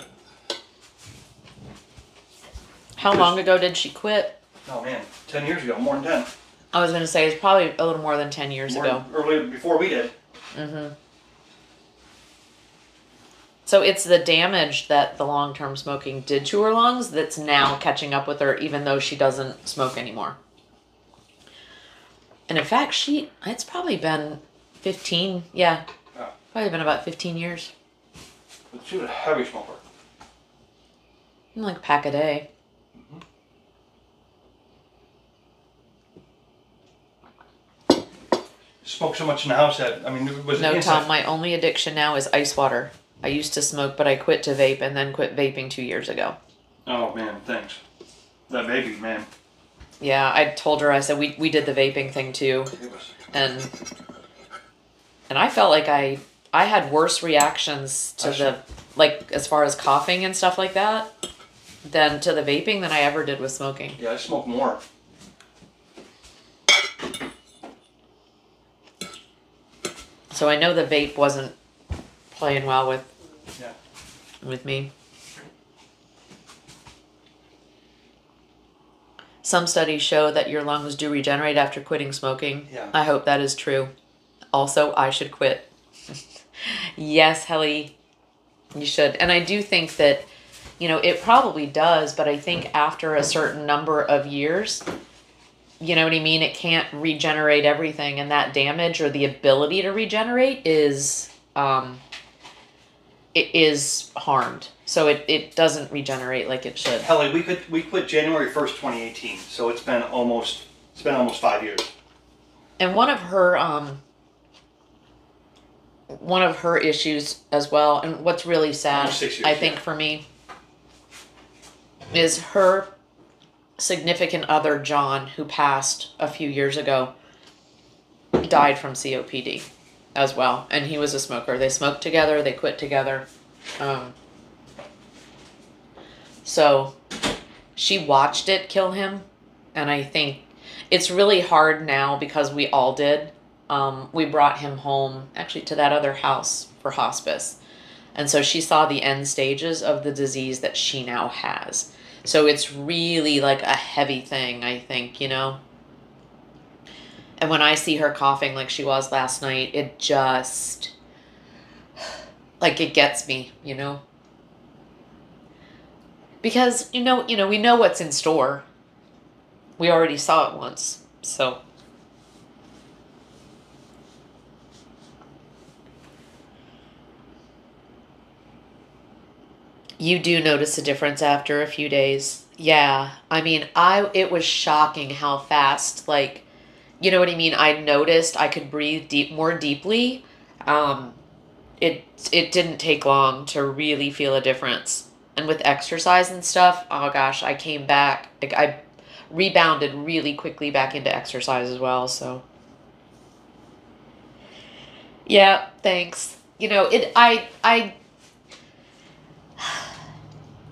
How long ago did she quit?
Oh man, 10 years ago, more than 10.
I was going to say it's probably a little more than 10 years ago.
Earlier, before we did.
Mm-hmm. So it's the damage that the long-term smoking did to her lungs that's now catching up with her, even though she doesn't smoke anymore. And in fact, it's probably been 15, probably been about 15 years.
But she was a heavy smoker.
Like a pack a day.
Smoked so much in the house that, I mean, it was
No, Tom, my only addiction now is ice water. I used to smoke, but I quit to vape and then quit vaping 2 years ago.
Oh man, thanks. That baby, man.
Yeah, I told her, I said, we did the vaping thing too. And I felt like I had worse reactions to as far as coughing and stuff like that, than to the vaping than I ever did with smoking.
Yeah, I smoke more.
So I know the vape wasn't playing well with me. Some studies show that your lungs do regenerate after quitting smoking.
Yeah.
I hope that is true. Also, I should quit. Yes, Helly, you should. And I do think that, it probably does, but I think after a certain number of years, you know what I mean? It can't regenerate everything, and that damage or the ability to regenerate is harmed. So it doesn't regenerate like it should.
Helly, we quit January 1st, 2018. So it's been almost 5 years.
And one of her issues as well, and what's really sad,
Almost 6 years,
I think for me, is her significant other, John, who passed a few years ago, died from COPD as well. And he was a smoker. They smoked together, they quit together. So she watched it kill him. And I think it's really hard now because we all did. We brought him home actually to that other house for hospice. And so she saw the end stages of the disease that she now has. So it's really like a heavy thing, I think, And when I see her coughing like she was last night, it just, it gets me, Because, we know what's in store. We already saw it once, so. You do notice a difference after a few days. Yeah. I mean, it was shocking how fast, like, you know what I mean? I noticed I could breathe more deeply. Um, it didn't take long to really feel a difference. And with exercise and stuff, oh gosh, I came back. Like I rebounded really quickly back into exercise as well, so yeah, thanks. You know, I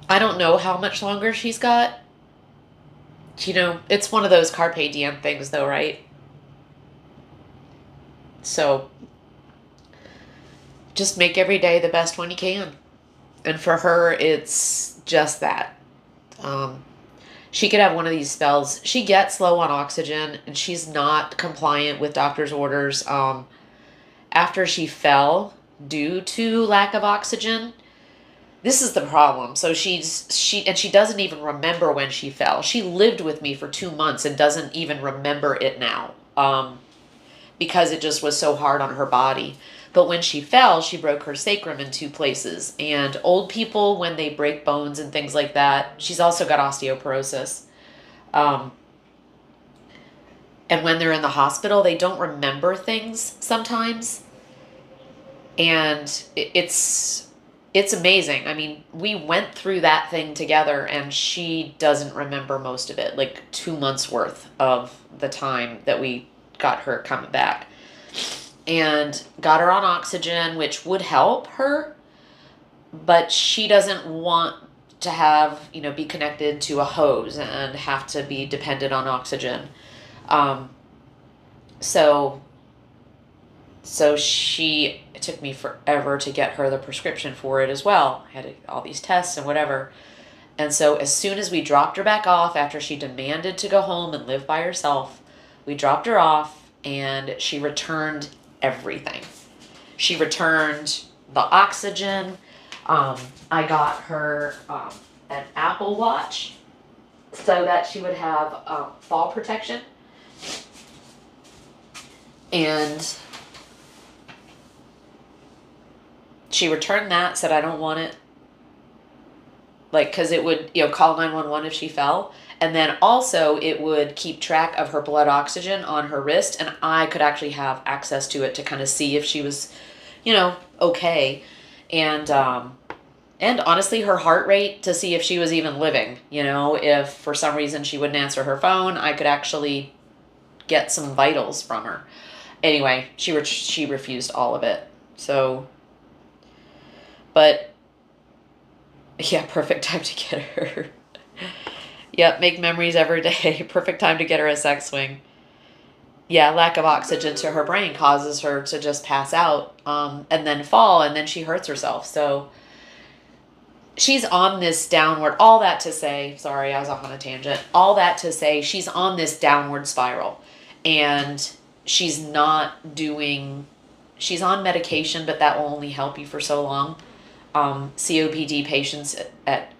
don't know how much longer she's got. You know, it's one of those carpe diem things though, right? So just make every day the best one you can. And for her, it's just that. Um, she could have one of these spells. She gets low on oxygen and she's not compliant with doctor's orders. After she fell due to lack of oxygen, this is the problem. So she doesn't even remember when she fell. She lived with me for 2 months and doesn't even remember it now. Because it just was so hard on her body. But when she fell, she broke her sacrum in 2 places. And old people, when they break bones and things like that, she's also got osteoporosis. Um, and when they're in the hospital, they don't remember things sometimes. And it's amazing. I mean, we went through that thing together and she doesn't remember most of it, like 2 months worth of the time that we got her coming back. And got her on oxygen, which would help her, but she doesn't want to have, you know, be connected to a hose and have to be dependent on oxygen. Um, so it took me forever to get her the prescription for it as well. I had all these tests and whatever. And so as soon as we dropped her back off after she demanded to go home and live by herself, we dropped her off and she returned everything. She returned the oxygen. I got her an Apple Watch so that she would have fall protection. And she returned that, said, I don't want it. Like, because it would, you know, call 911 if she fell. And then also it would keep track of her blood oxygen on her wrist. And I could actually have access to it to kind of see if she was, you know, okay. And honestly, her heart rate to see if she was even living, you know, if for some reason she wouldn't answer her phone, I could actually get some vitals from her. Anyway, she refused all of it. So, but yeah, perfect time to get her. Yep, make memories every day. Perfect time to get her a sex swing. Yeah, lack of oxygen to her brain causes her to just pass out and then fall, and then she hurts herself. So she's on this downward, all that to say, sorry, I was off on a tangent. All that to say, she's on this downward spiral. And she's on medication, but that will only help you for so long. COPD patients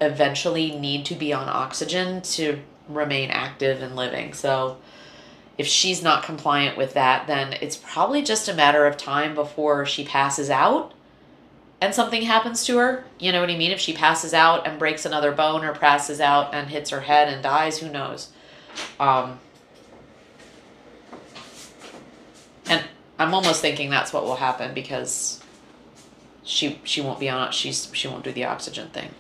eventually need to be on oxygen to remain active and living. So if she's not compliant with that, then it's probably just a matter of time before she passes out and something happens to her. You know what I mean? If she passes out and breaks another bone or passes out and hits her head and dies, who knows? And I'm almost thinking that's what will happen because she won't be on it. She won't do the oxygen thing.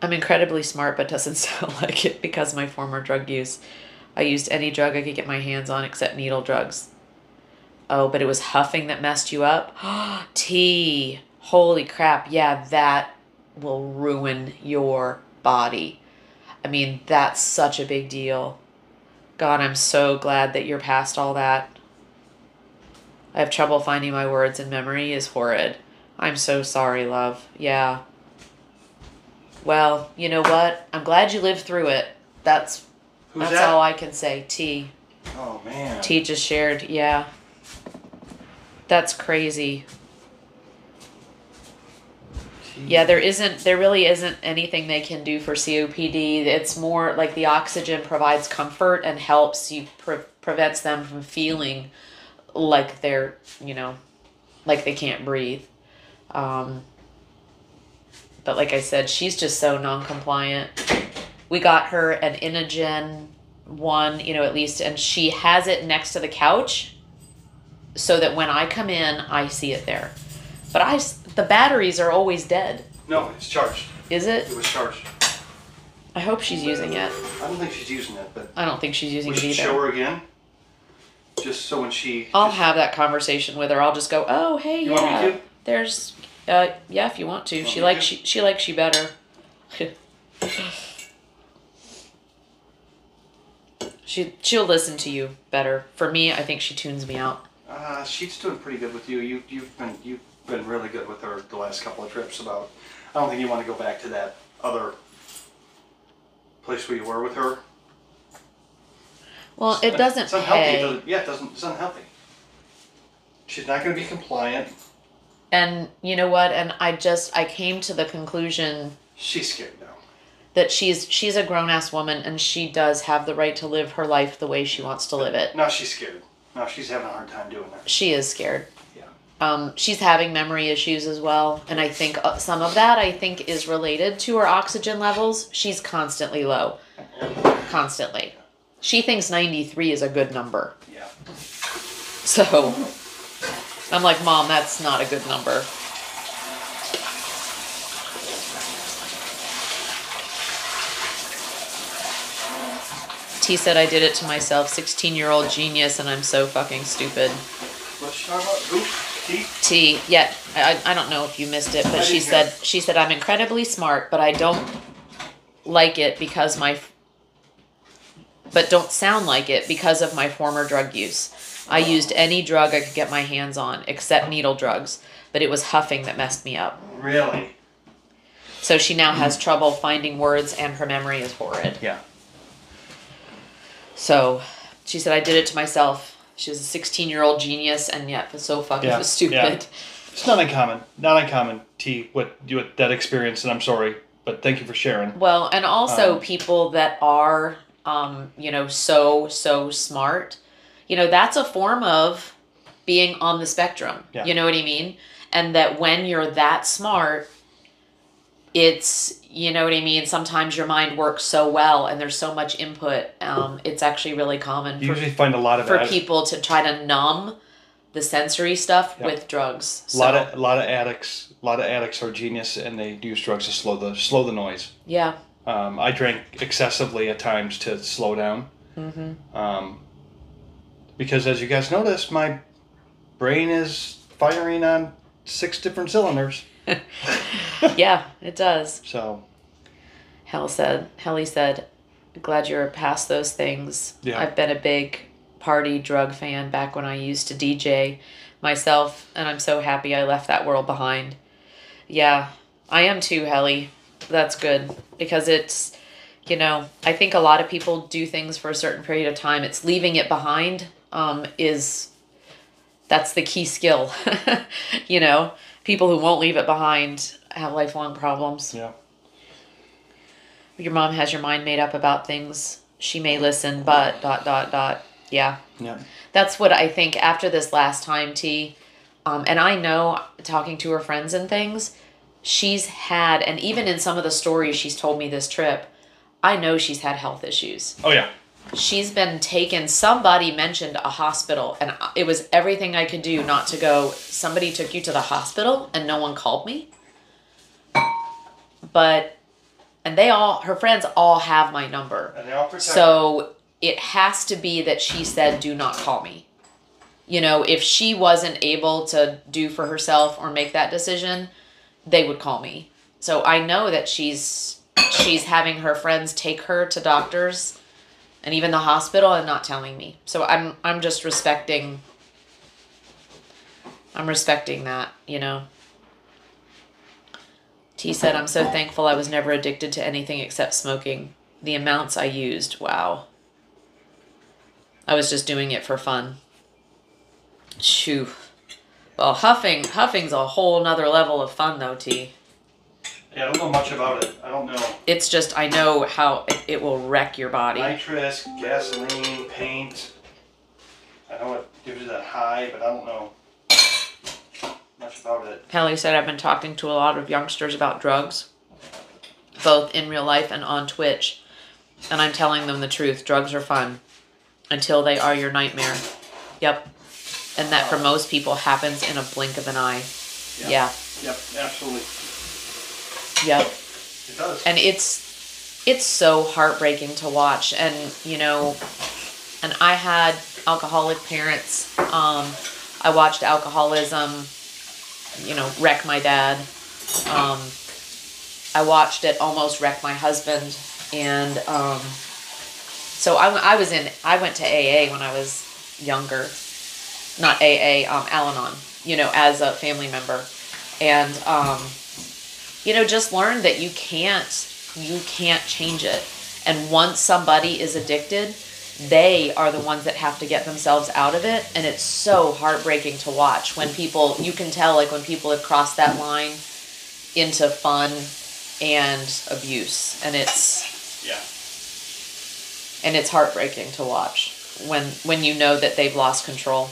I'm incredibly smart, but doesn't sound like it because of my former drug use. I used any drug I could get my hands on except needle drugs. Oh, but it was huffing that messed you up? Tea. Holy crap. Yeah, that will ruin your body. I mean, that's such a big deal. God, I'm so glad that you're past all that. I have trouble finding my words and memory is horrid. I'm so sorry, love. Yeah. Well, you know what? I'm glad you lived through it. That's all I can say. T.
Oh, man.
T just shared. Yeah. That's crazy. Jeez. Yeah, there really isn't anything they can do for COPD. It's more like the oxygen provides comfort and helps you, prevents them from feeling like they're, you know, like they can't breathe. But like I said, she's just so non-compliant. We got her an Inogen one, you know, at least, and she has it next to the couch so that when I come in, I see it there. But the batteries are always dead.
No, it's charged.
Is it?
It was charged.
I hope she's using it.
I don't think she's using it, but
I don't think she's using
we
it
should
either.
show her again. Just so when she...
I'll have that conversation with her. I'll just go, oh, hey,
You
yeah.
want me to?
There's, yeah, if you want to. She likes you better. She'll listen to you better. For me, I think she tunes me out.
She's doing pretty good with you. You've been really good with her the last couple of trips. I don't think you want to go back to that other place where you were with her.
Well, it doesn't
it's unhealthy.
pay.
It's unhealthy. She's not going to be compliant.
And you know what? And I came to the conclusion
she's scared now.
that she's a grown-ass woman and she does have the right to live her life the way she wants to live it.
Now she's scared. Now she's having a hard time doing that.
She is scared.
Yeah.
She's having memory issues as well, and I think some of that is related to her oxygen levels. She's constantly low. Constantly. She thinks 93 is a good number.
Yeah.
So I'm like, Mom, that's not a good number. T said I did it to myself, 16-year-old genius, and I'm so fucking stupid.
What's she talking about? Who?
T, yeah, I don't know if you missed it, but she said I'm incredibly smart, but I don't like it because but don't sound like it because of my former drug use. I used any drug I could get my hands on, except needle drugs, but it was huffing that messed me up.
Really?
So she now has trouble finding words, and her memory is horrid.
Yeah.
So she said I did it to myself. She was a 16-year-old genius, and yet so fucking stupid. Yeah.
It's not uncommon, T, what that experience, and I'm sorry, but thank you for sharing.
Well, and also people that are, so smart, that's a form of being on the spectrum.
Yeah.
You know what I mean? And that when you're that smart, it's, sometimes your mind works so well and there's so much input. It's actually really common
You usually find a lot of
for people to try to numb the sensory stuff with drugs.
So. A lot of addicts are genius, and they use drugs to slow the noise.
Yeah.
I drank excessively at times to slow down. Mm-hmm. Because as you guys notice, my brain is firing on 6 different cylinders.
Yeah, it does.
So,
Helly said, glad you're past those things.
Yeah.
I've been a big party drug fan back when I used to DJ myself, and I'm so happy I left that world behind. Yeah, I am too, Helly. That's good, because it's, I think a lot of people do things for a certain period of time. It's leaving it behind that's the key skill. People who won't leave it behind have lifelong problems.
Yeah.
Your mom has your mind made up about things. She may listen, but ... Yeah.
Yeah.
That's what I think after this last time, T. And I know, talking to her friends and things, she's had, and even in some of the stories she's told me this trip, I know she's had health issues.
Oh, yeah.
She's been taken, somebody mentioned a hospital, and it was everything I could do not to go, somebody took you to the hospital and no one called me. And her friends all have my number.
And they all protect
So it has to be that she said, do not call me. If she wasn't able to do for herself or make that decision, they would call me. So I know that she's having her friends take her to doctors and even the hospital and not telling me. So I'm just respecting that, T said, I'm so thankful I was never addicted to anything except smoking. The amounts I used, wow. I was just doing it for fun. Shoo. Well, huffing's a whole nother level of fun though, T.
Yeah, I don't know much about it. I don't know.
It's just, I know how it will wreck your body.
Nitrous, gasoline, paint. I know it gives you that high, but I don't know. about it.
Kelly said, I've been talking to a lot of youngsters about drugs, both in real life and on Twitch. And I'm telling them the truth. Drugs are fun until they are your nightmare. Yep. And that for most people happens in a blink of an eye. Yeah.
Yep, absolutely.
Yep.
It does.
And it's so heartbreaking to watch. And, you know, and I had alcoholic parents. I watched alcoholism, you know, wreck my dad. I watched it almost wreck my husband. And so I went to AA when I was younger. Not AA, Al-Anon, you know, as a family member. And, you know, just learned that you can't change it. And once somebody is addicted, they are the ones that have to get themselves out of it. And it's so heartbreaking to watch when people, you can tell, like, when people have crossed that line into fun and abuse. And it's heartbreaking to watch when you know that they've lost control.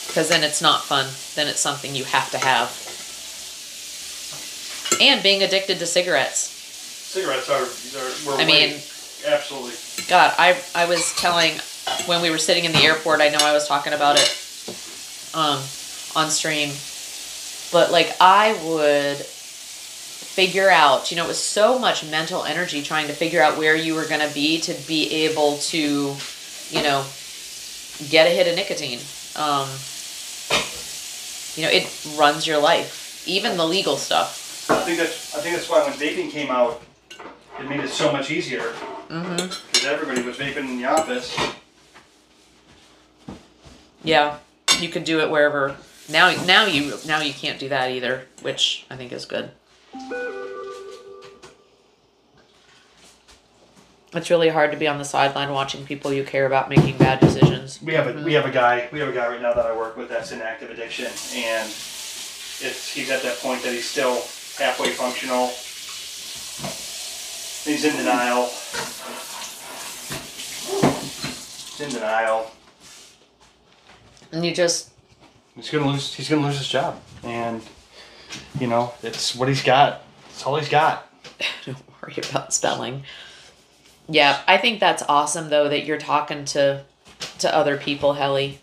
Because then it's not fun. Then it's something you have to have. And being addicted to cigarettes.
Cigarettes absolutely.
God, I was telling, when we were sitting in the airport, I know I was talking about it on stream. But, like, I would figure out, you know, it was so much mental energy trying to figure out where you were going to be able to, you know, get a hit of nicotine. You know, it runs your life, even the legal stuff.
I think that's why when vaping came out, it made it so much easier. Because everybody was vaping in the office.
Yeah, you could do it wherever. Now you can't do that either, which I think is good. It's really hard to be on the sideline watching people you care about making bad decisions.
We have a guy right now that I work with that's in active addiction, and he's at that point that he's still halfway functional. He's in denial.
And
he's gonna lose his job, and you know, it's what he's got. It's all he's got.
Don't worry about spelling. Yeah, I think that's awesome though that you're talking to other people, Helly.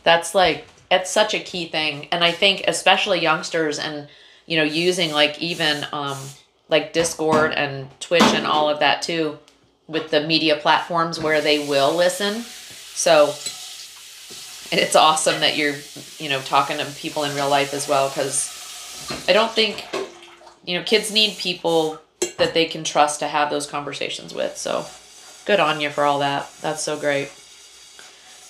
That's such a key thing. And I think especially youngsters and, you know, using like even like Discord and Twitch and all of that too with the media platforms where they will listen. So it's awesome that you're, you know, talking to people in real life as well, because I don't think, you know, kids need people that they can trust to have those conversations with. So good on you for all that. That's so great.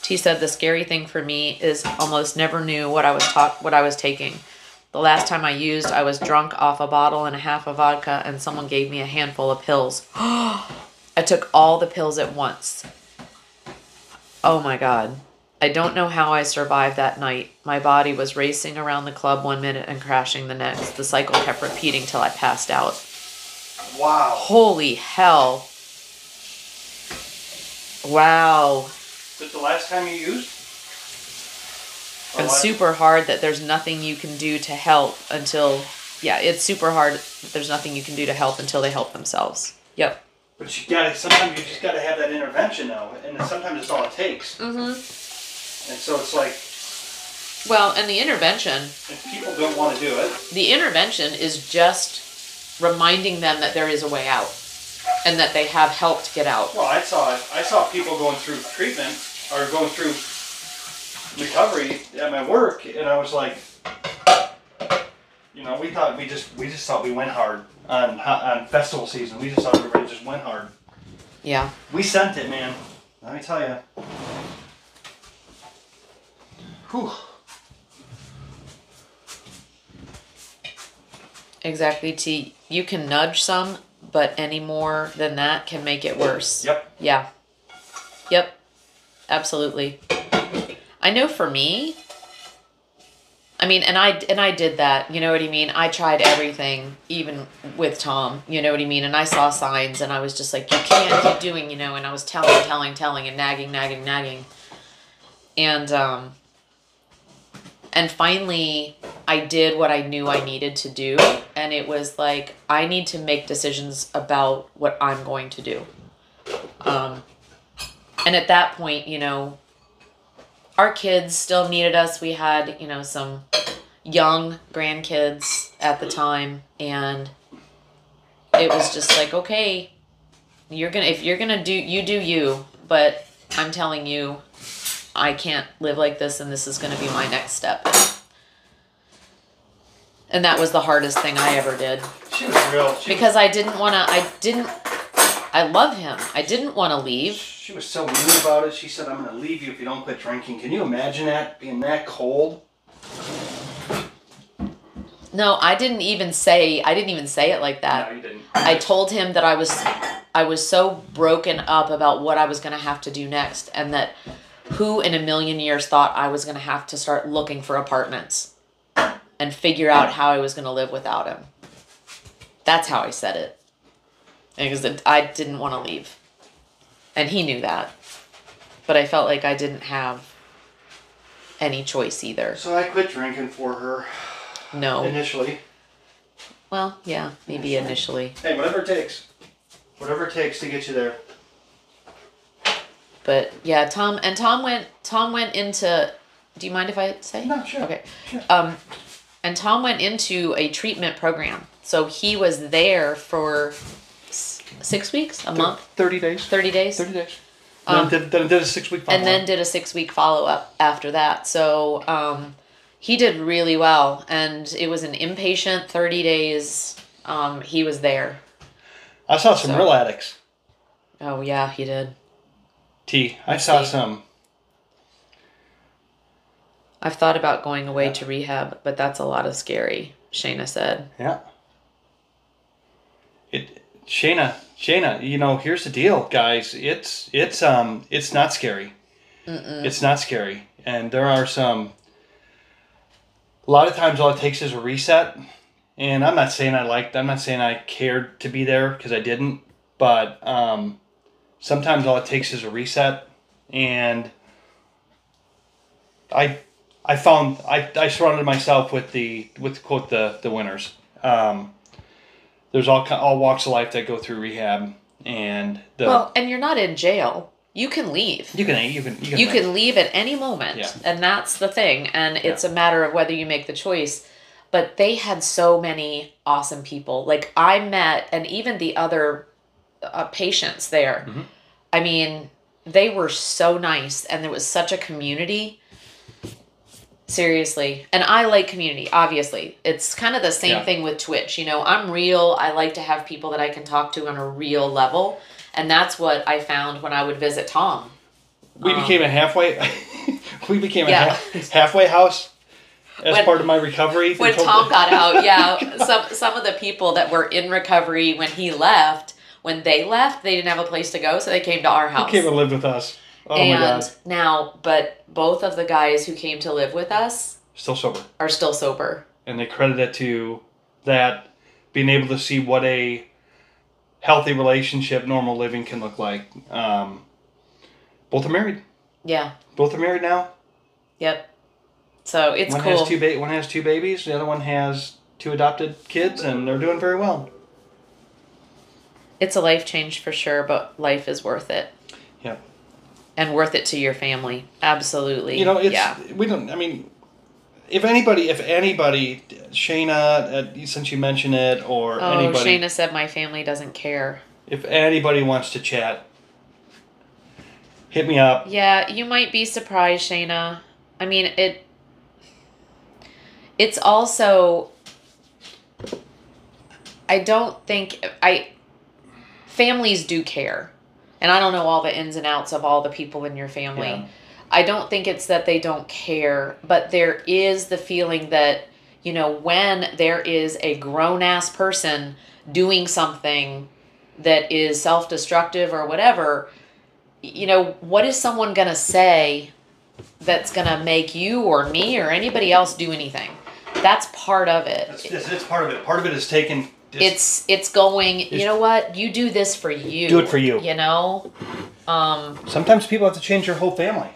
T said the scary thing for me is almost never knew what I was taking. The last time I used, I was drunk off a bottle and a half of vodka, and someone gave me a handful of pills. I took all the pills at once. Oh my God. I don't know how I survived that night. My body was racing around the club 1 minute and crashing the next. The cycle kept repeating till I passed out.
Wow.
Holy hell. Wow.
Is it the last time you used?
And super hard that there's nothing you can do to help until... Yeah, it's super hard that there's nothing you can do to help until they help themselves. Yep.
But sometimes you just gotta have that intervention though, and sometimes it's all it takes. And so it's like...
Well, and the intervention...
If people don't want to do it...
The intervention is just reminding them that there is a way out. And that they have help to get out.
Well, I saw people going through treatment, or going through recovery at my work, and I was like... You know, we just thought we went hard on festival season. We just thought everybody just went hard.
Yeah.
We sent it, man. Let me tell you. Whew.
Exactly, T. You can nudge some, but any more than that can make it worse.
Yep.
Yeah. Yep. Absolutely. I know for me, I mean, and I did that, you know what I mean? I tried everything, even with Tom, you know what I mean? And I saw signs and I was just like, you can't keep doing, you know, and I was telling and nagging. And finally, I did what I knew I needed to do. And it was like, I need to make decisions about what I'm going to do. And at that point, you know, our kids still needed us. We had, you know, some young grandkids at the time. And it was just like, okay, if you're gonna do you, but I'm telling you, I can't live like this, and this is gonna be my next step. And that was the hardest thing I ever did.
She was real.
Because I love him. I didn't want to leave.
She was so mean about it. She said, I'm going to leave you if you don't quit drinking. Can you imagine that? Being that cold?
No, I didn't even say it like that.
No, you didn't.
I told him that I was so broken up about what I was going to have to do next, and that who in a million years thought I was going to have to start looking for apartments and figure out how I was going to live without him. That's how I said it. Because I didn't want to leave. And he knew that. But I felt like I didn't have any choice either.
So I quit drinking for her.
No.
Initially.
Well, yeah, maybe initially.
Hey, whatever it takes. Whatever it takes to get you there.
But yeah, Tom went into, do you mind if I say?
No, sure.
Okay.
Sure.
And Tom went into a treatment program. So he was there for 6 weeks, a month,
30 days.
30 days.
30 days. Then did a 6-week follow-up.
And then did a 6-week follow-up after that. So he did really well. And it was an inpatient 30 days. He was there.
I saw some real addicts.
Oh, yeah, he did.
I saw some.
I've thought about going away to rehab, but that's a lot of scary, Shayna said.
Yeah. Shayna, you know, here's the deal, guys. It's not scary. It's not scary. And there are a lot of times all it takes is a reset. And I'm not saying I cared to be there, because I didn't, but sometimes all it takes is a reset. And I surrounded myself with quote the winners. There's all walks of life that go through rehab, and
and you're not in jail. You can leave.
You can
leave at any moment,
yeah.
And that's the thing. And it's a matter of whether you make the choice. But they had so many awesome people. Like I met, and even the other patients there. Mm-hmm. I mean, they were so nice, and there was such a community. Seriously. And I like community, obviously. It's kind of the same thing with Twitch. You know, I'm real. I like to have people that I can talk to on a real level. And that's what I found when I would visit Tom.
We became a halfway halfway house as part of my recovery.
When Tom got out, some of the people that were in recovery when he left, when they left, they didn't have a place to go, so they came to our house.
He came and lived with us. Oh my God.
Now, but both of the guys who came to live with us are still sober.
And they credit it to that, being able to see what a healthy relationship, normal living can look like. Both are married.
Yeah.
Both are married now.
Yep. So it's
cool. One has two babies. The other one has 2 adopted kids, and they're doing very well.
It's a life change for sure, but life is worth it.
Yeah.
And worth it to your family. Absolutely.
You know, if anybody, Shayna, since you mentioned it, or anybody.
Shayna said my family doesn't care.
If anybody wants to chat, hit me up.
Yeah, you might be surprised, Shayna. I mean, it's also, I don't think, families do care. And I don't know all the ins and outs of all the people in your family. Yeah. I don't think it's that they don't care, but there is the feeling that, you know, when there is a grown-ass person doing something that is self-destructive or whatever, you know, what is someone going to say that's going to make you or me or anybody else do anything? That's part of it.
It's part of it. Part of it is taken...
It's going, you know what? You do this for you.
Do it for you.
You know?
Sometimes people have to change their whole family.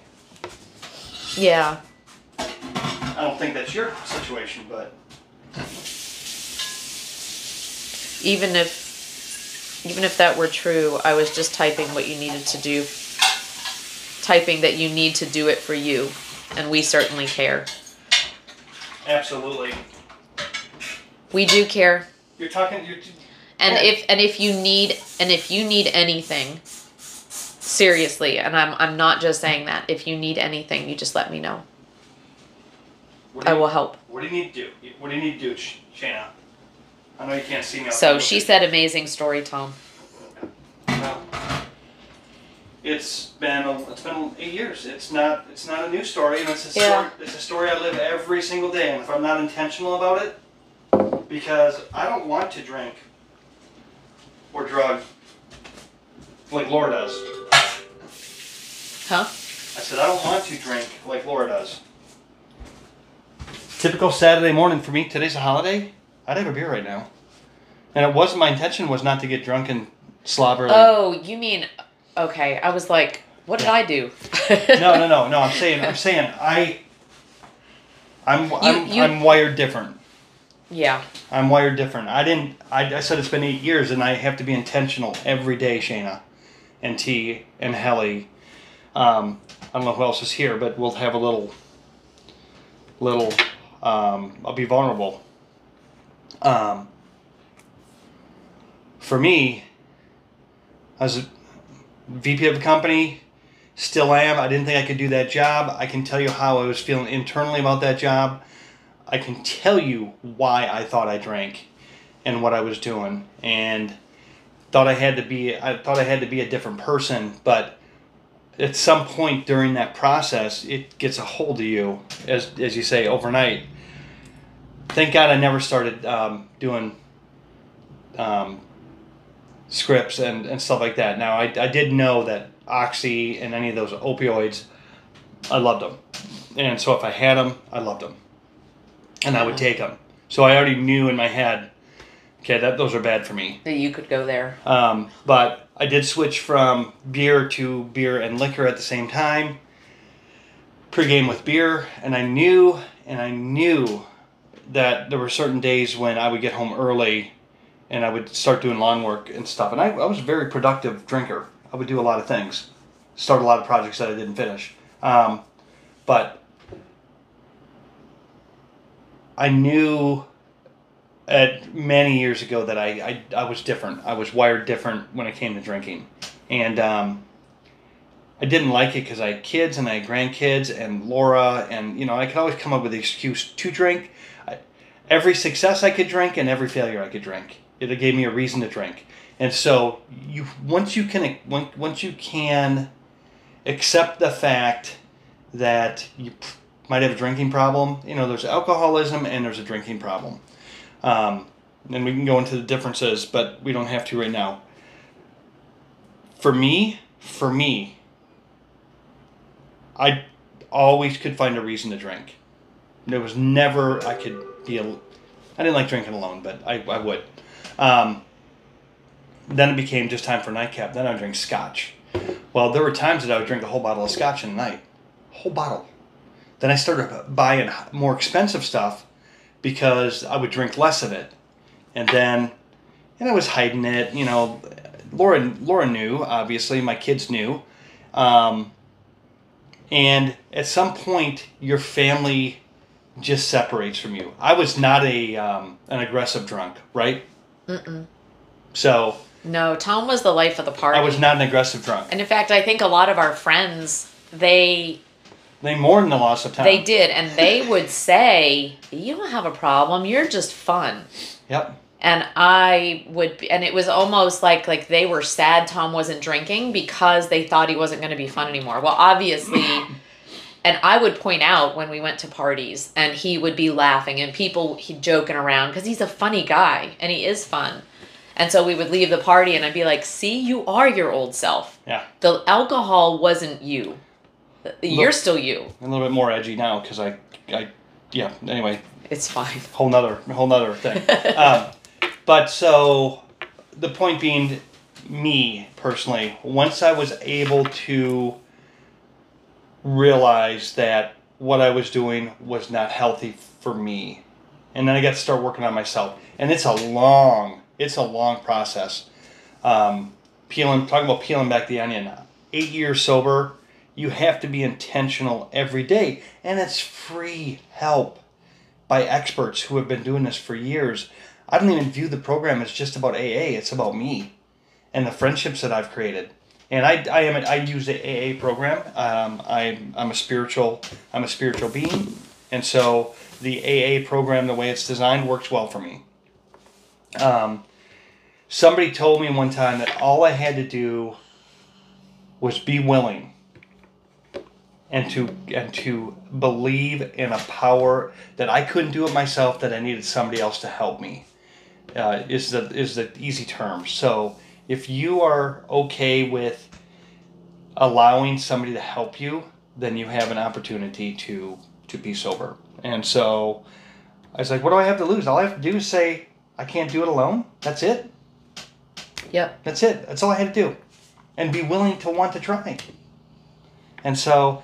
Yeah.
I don't think that's your situation, but
Even if that were true, I was just typing what you needed to do. Typing that you need to do it for you, and we certainly care.
absolutely.
We do care.
You're talking.
And if you need anything, seriously, and I'm not just saying that. If you need anything, you just let me know. I will help.
What do you need to do? What do you need to do, Shana? I know you can't see me.
So she said, "Amazing story, Tom."
Well, it's been 8 years. It's not a new story, and it's a story.
Yeah.
It's a story I live every single day, and if I'm not intentional about it, because I don't want to drink or drug like Laura does.
Huh?
I said I don't want to drink like Laura does. Typical Saturday morning for me. Today's a holiday. I'd have a beer right now. And it wasn't, my intention was not to get drunk and slobber.
Oh, you mean, okay. I was like, what did I do?
No. I'm saying I'm wired different.
Yeah.
I'm wired different. I said it's been 8 years and I have to be intentional every day, Shana. And T and Helly. I don't know who else is here, but we'll have a little, I'll be vulnerable. For me, I was a VP of a company, still am. I didn't think I could do that job. I can tell you how I was feeling internally about that job. I can tell you why I thought I drank and what I was doing, and thought I had to be a different person, but at some point during that process, it gets a hold of you, as you say, overnight. Thank God I never started doing scripts and stuff like that. Now, I did know that Oxy and any of those opioids, I loved them. And so if I had them, I loved them. And I would take them. So I already knew in my head, okay, those are bad for me.
That you could go there.
But I did switch from beer to beer and liquor at the same time. Pre-game with beer. And I knew that there were certain days when I would get home early and I would start doing lawn work and stuff. And I was a very productive drinker. I would do a lot of things. Start a lot of projects that I didn't finish. But I knew many years ago that I was different. I was wired different when it came to drinking. And I didn't like it because I had kids and I had grandkids and Laura. And, I could always come up with the excuse to drink. Every success I could drink and every failure I could drink. It gave me a reason to drink. And so once you can accept the fact that you might have a drinking problem, there's alcoholism and there's a drinking problem. And we can go into the differences, but we don't have to right now. For me, I always could find a reason to drink. There was never I didn't like drinking alone, but I would. Then it became just time for nightcap. Then I would drink scotch. Well, there were times that I would drink a whole bottle of scotch in a night. Whole bottle. Then I started buying more expensive stuff because I would drink less of it. And then, I was hiding it. Laura knew, obviously. My kids knew. And at some point, your family just separates from you. I was not an aggressive drunk, right?
Mm-mm.
So...
No, Tom was the life of the party.
I was not an aggressive drunk.
And in fact, I think a lot of our friends, they
mourned the loss of Tom.
They did, and they would say, "You don't have a problem. You're just fun."
Yep.
And it was almost like they were sad Tom wasn't drinking because they thought he wasn't going to be fun anymore. Well, obviously, and I would point out when we went to parties, and he would be laughing, and he'd joking around because he's a funny guy, and he is fun. And so we would leave the party and I'd be like, see, you are your old self.
Yeah.
The alcohol wasn't you. You're still you.
A little bit more edgy now because anyway.
It's fine.
Whole nother thing. But so the point being, me personally, once I was able to realize that what I was doing was not healthy for me. And then I got to start working on myself. And it's a long process. Talking about peeling back the onion. 8 years sober, you have to be intentional every day. And it's free help by experts who have been doing this for years. I don't even view the program as just about AA. It's about me and the friendships that I've created. And I use the AA program. I'm a spiritual being, and so the AA program, the way it's designed, works well for me. Somebody told me one time that all I had to do was be willing, and to believe in a power that I couldn't do it myself, that I needed somebody else to help me. Is the easy term. So if you are okay with allowing somebody to help you, then you have an opportunity to be sober. And so I was like, what do I have to lose? All I have to do is say, I can't do it alone. That's it.
Yep.
That's it. That's all I had to do. And be willing to want to try. And so,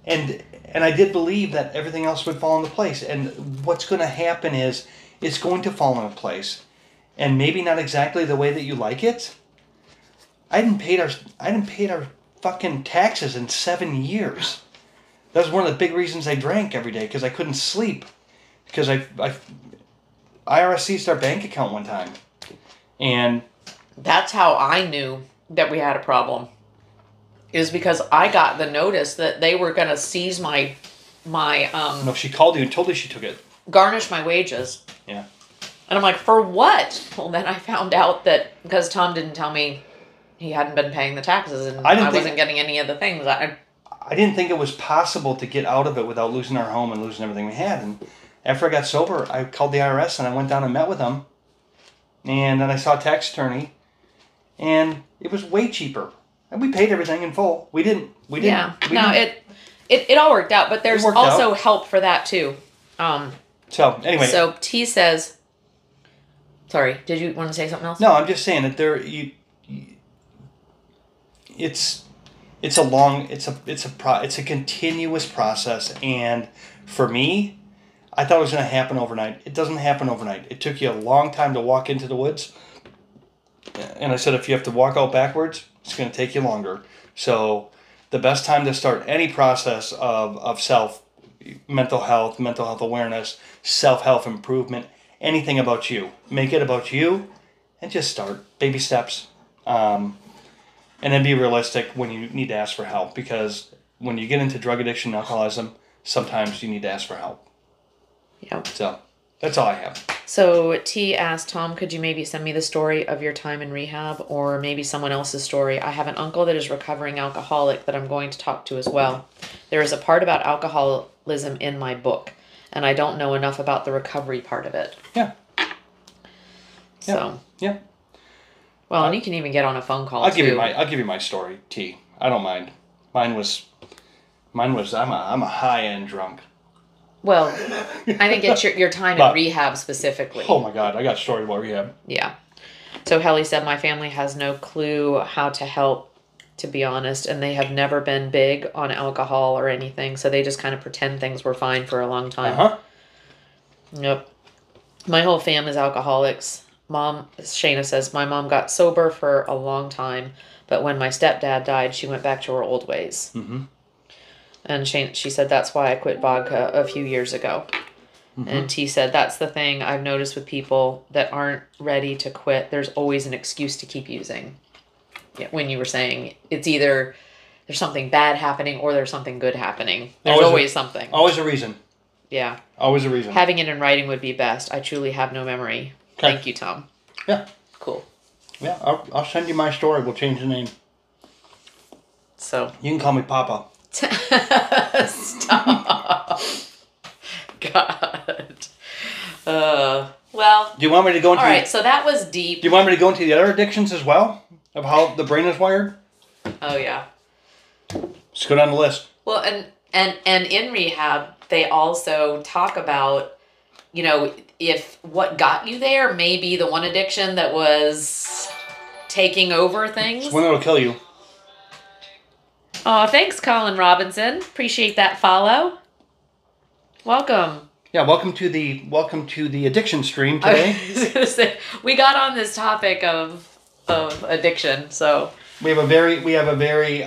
and I did believe that everything else would fall into place. And what's going to happen is it's going to fall into place. And maybe not exactly the way that you like it. I didn't pay our fucking taxes in 7 years. That was one of the big reasons I drank every day, because I couldn't sleep. Because IRS seized our bank account one time. And
that's how I knew that we had a problem. Is because I got the notice that they were going to seize my
no, she called you and told you she took it.
Garnish my wages.
Yeah.
And I'm like, for what? Well, then I found out that because Tom didn't tell me he hadn't been paying the taxes and I wasn't getting any of the things. I
didn't think it was possible to get out of it without losing our home and losing everything we had. And after I got sober, I called the IRS and I went down and met with them. And then I saw a tax attorney, and it was way cheaper. And we paid everything in full. We didn't.
Yeah. It all worked out, but there's also help for that too.
So anyway.
So T says. Sorry, did you want to say something else?
No, I'm just saying that it's a continuous process, and for me, I thought it was going to happen overnight. It doesn't happen overnight. It took you a long time to walk into the woods, and I said if you have to walk out backwards, it's going to take you longer. So the best time to start any process of mental health awareness, self-help improvement, anything about you. Make it about you and just start. Baby steps. And then be realistic when you need to ask for help, because when you get into drug addiction and alcoholism, sometimes you need to ask for help.
Yeah.
So that's all I have.
So T asked, Tom, could you maybe send me the story of your time in rehab, or maybe someone else's story? I have an uncle that is recovering alcoholic that I'm going to talk to as well. There is a part about alcoholism in my book, and I don't know enough about the recovery part of it.
Yeah.
So.
Yeah.
Well, and you can even get on a phone call.
I'll give you my story, T. I don't mind. Mine was I'm a high end drunk.
Well, I think it's your time in rehab specifically.
Oh my God, I got a story about rehab.
Yeah. So Helly said, my family has no clue how to help, to be honest, and they have never been big on alcohol or anything, so they just kind of pretend things were fine for a long time.
Uh-huh.
Yep. My whole fam is alcoholics. Mom, Shayna says, my mom got sober for a long time, but when my stepdad died, she went back to her old ways.
Mm-hmm.
And she said, that's why I quit vodka a few years ago. Mm-hmm. And T said, that's the thing I've noticed with people that aren't ready to quit. There's always an excuse to keep using. Yeah, when you were saying it's either there's something bad happening or there's something good happening. There's always something.
Always a reason.
Yeah.
Always a reason.
Having it in writing would be best. I truly have no memory. Okay. Thank you, Tom.
Yeah.
Cool.
Yeah, I'll send you my story. We'll change the name.
So.
You can call me Papa.
Stop. God. Well.
Do you want me to go into?
All right. So that was deep.
Do you want me to go into the other addictions as well, of how the brain is wired?
Oh yeah.
Let's go down the list.
Well, and in rehab, they also talk about, you know, if what got you there may be the one addiction that was taking over things.
It's one that'll kill you.
Oh, thanks, Colin Robinson. Appreciate that follow. Welcome.
Yeah, welcome to the addiction stream
I
today.
was gonna say we got on this topic of addiction, so
We have a very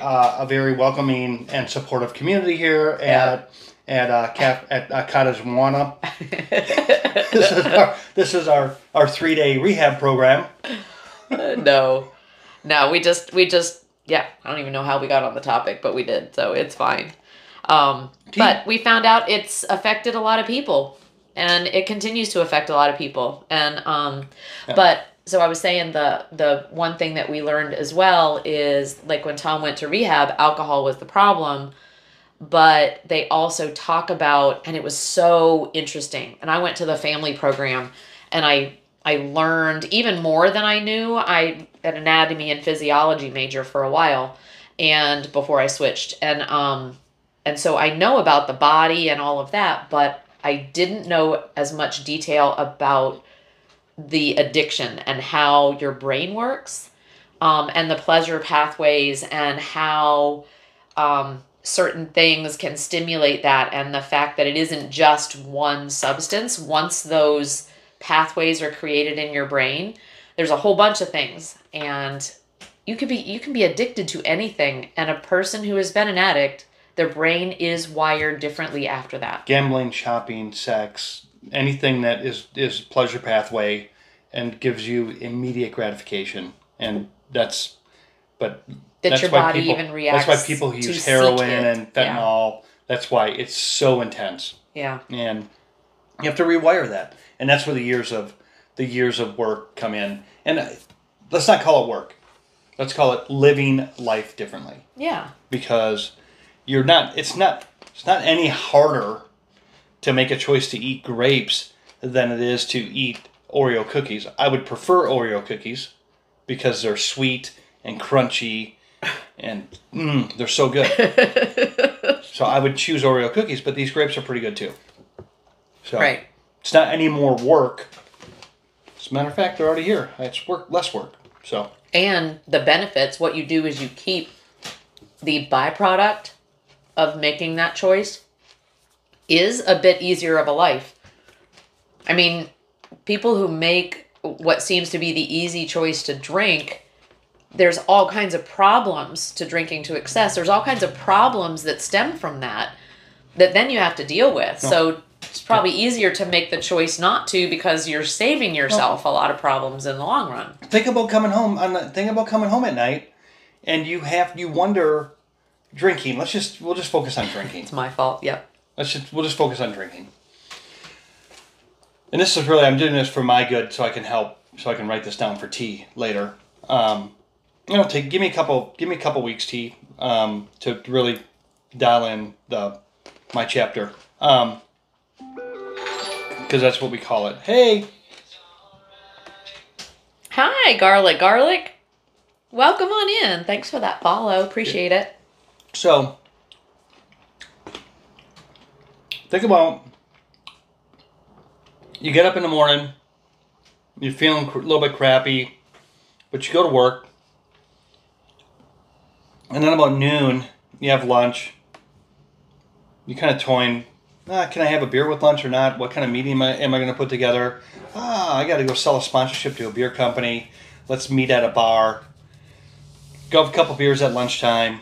welcoming and supportive community here at Cottage Moana. This is our 3-day rehab program.
No, we just yeah. I don't even know how we got on the topic, but we did, so it's fine. But we found out it's affected a lot of people, and it continues to affect a lot of people. And but so I was saying the one thing that we learned as well is, like, when Tom went to rehab, alcohol was the problem, but they also talk about, and it was so interesting. And I went to the family program, and I learned even more than I knew. I an anatomy and physiology major for a while, and before I switched, and so I know about the body and all of that, but I didn't know as much detail about the addiction and how your brain works, and the pleasure pathways, and how certain things can stimulate that, and the fact that it isn't just one substance. Once those pathways are created in your brain, there's a whole bunch of things, and you can be addicted to anything. And a person who has been an addict, their brain is wired differently after that.
Gambling, shopping, sex, anything that is pleasure pathway and gives you immediate gratification, and that's
your body even reacts.
That's why people use heroin and fentanyl. Yeah. That's why it's so intense.
Yeah.
And you have to rewire that, and that's where the years of work come in. And let's not call it work. Let's call it living life differently.
Yeah.
Because it's not any harder to make a choice to eat grapes than it is to eat Oreo cookies. I would prefer Oreo cookies because they're sweet and crunchy and they're so good. So I would choose Oreo cookies, but these grapes are pretty good too. So
right.
It's not any more work. As a matter of fact, they're already here. It's less work. So.
And the benefits, what you do is you keep the byproduct of making that choice is a bit easier of a life. I mean, people who make what seems to be the easy choice to drink, there's all kinds of problems to drinking to excess. There's all kinds of problems that stem from that then you have to deal with. No. So it's probably easier to make the choice not to, because you're saving yourself a lot of problems in the long run.
Think about coming home at night, and you wonder, drinking. We'll just focus on drinking.
It's my fault. Yep.
We'll just focus on drinking. And this is really, I'm doing this for my good, so I can write this down for T later. Give me a couple weeks, T, to really dial in my chapter. Because that's what we call it. Hey.
Hi, Garlic. Welcome on in. Thanks for that follow. Appreciate it.
So, think about, you get up in the morning, you're feeling a little bit crappy, but you go to work, and then about noon, you have lunch, you kind of toying, can I have a beer with lunch or not? What kind of meeting am I going to put together? I got to go sell a sponsorship to a beer company. Let's meet at a bar. Go have a couple beers at lunchtime.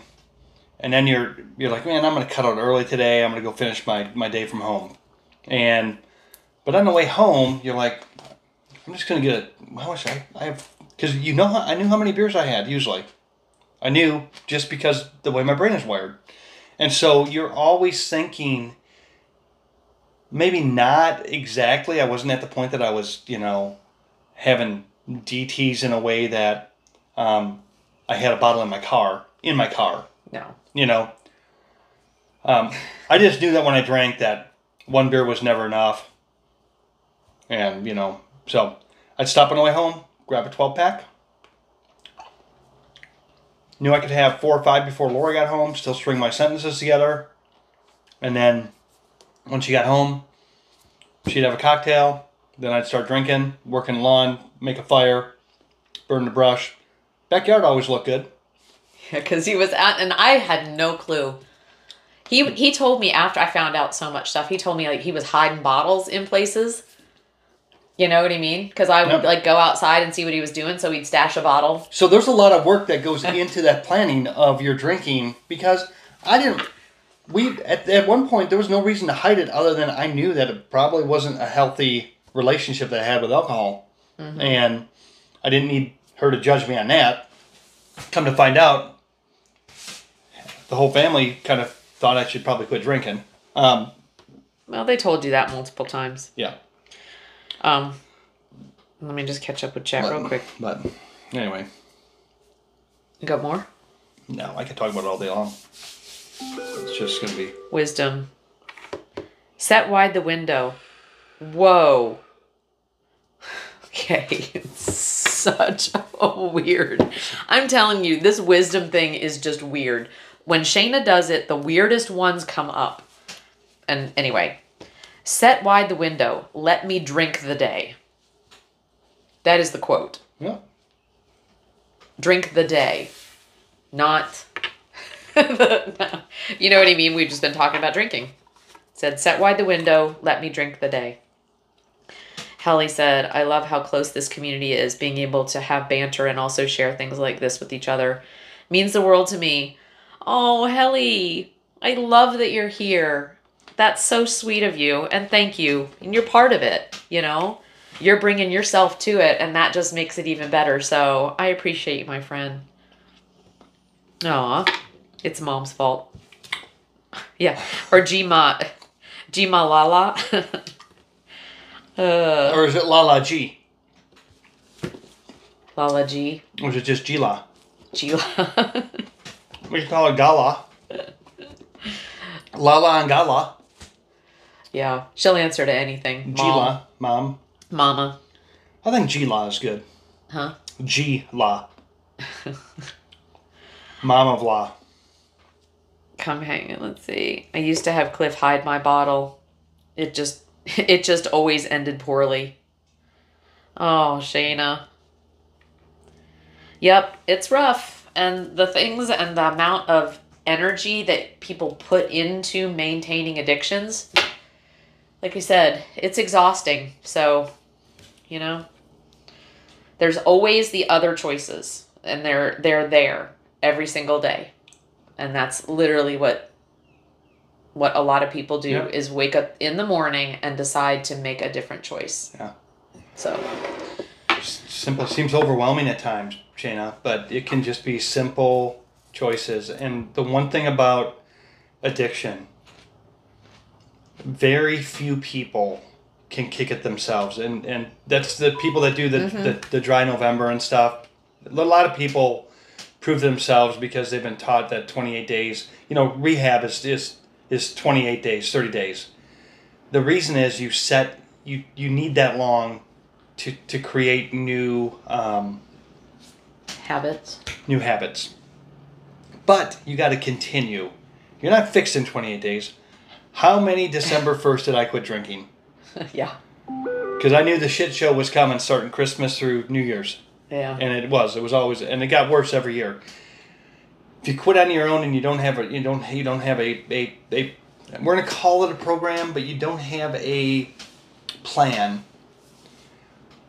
And then you're like, man, I'm going to cut out early today. I'm going to go finish my day from home. But on the way home, you're like, I'm just going to get how much I have, because I knew how many beers I had usually. I knew just because the way my brain is wired. And so you're always thinking, maybe not exactly. I wasn't at the point that I was, having DTs in a way that I had a bottle in my car. No. I just knew that when I drank that one beer was never enough. And, so I'd stop on the way home, grab a 12-pack. Knew I could have 4 or 5 before Laura got home, still string my sentences together. And then when she got home, she'd have a cocktail. Then I'd start drinking, working the lawn, make a fire, burn the brush. Backyard always looked good.
because he was at, and I had no clue. He told me after I found out so much stuff. He told me like he was hiding bottles in places. You know what I mean? Because I would like go outside and see what he was doing, so he'd stash a bottle.
So there's a lot of work that goes into that planning of your drinking, because at one point there was no reason to hide it other than I knew that it probably wasn't a healthy relationship that I had with alcohol, and I didn't need her to judge me on that. Come to find out, the whole family kind of thought I should probably quit drinking.
Well, they told you that multiple times.
Yeah.
Let me just catch up with chat real quick.
But anyway.
You got more?
No, I could talk about it all day long. It's just going to be...
Wisdom. Set wide the window. Whoa. Okay. It's such a weird... I'm telling you, this wisdom thing is just weird. When Shayna does it, the weirdest ones come up. And anyway... Set wide the window. Let me drink the day. That is the quote.
Yeah.
Drink the day. Not... You know what I mean? We've just been talking about drinking. Said, set wide the window. Let me drink the day. Helly said, I love how close this community is. Being able to have banter and also share things like this with each other means the world to me. Oh, Helly. I love that you're here. That's so sweet of you, and thank you. And you're part of it, you know? You're bringing yourself to it, and that just makes it even better. So I appreciate you, my friend. Aw, it's Mom's fault. Yeah, or G-Ma Lala.
Or is it Lala G?
Lala G.
Or is it just G-La?
G-La.
We can call it Gala. Lala and Gala.
Yeah, she'll answer to anything.
G-La, Mom.
Mama.
I think G-La is good.
Huh?
G-La. Mom of La.
Come hang. Let's see. I used to have Cliff hide my bottle. It just always ended poorly. Oh, Shayna. Yep, it's rough. And the things and the amount of energy that people put into maintaining addictions, like we said, it's exhausting. So, you know, there's always the other choices, and they're there every single day. And that's literally what a lot of people do, is wake up in the morning and decide to make a different choice.
Yeah.
So
Simple seems overwhelming at times, Shayna, but it can just be simple choices. And the one thing about addiction, very few people can kick it themselves, and that's the people that do the dry November and stuff. A lot of people prove themselves because they've been taught that 28 days, rehab is 28 days, 30 days. The reason is you need that long to create new
habits.
New habits. But you got to continue. You're not fixed in 28 days. How many December 1st did I quit drinking?
Yeah.
Because I knew the shit show was coming starting Christmas through New Year's.
Yeah.
And it was always, and it got worse every year. If you quit on your own and you don't have a we're gonna call it a program, but you don't have a plan.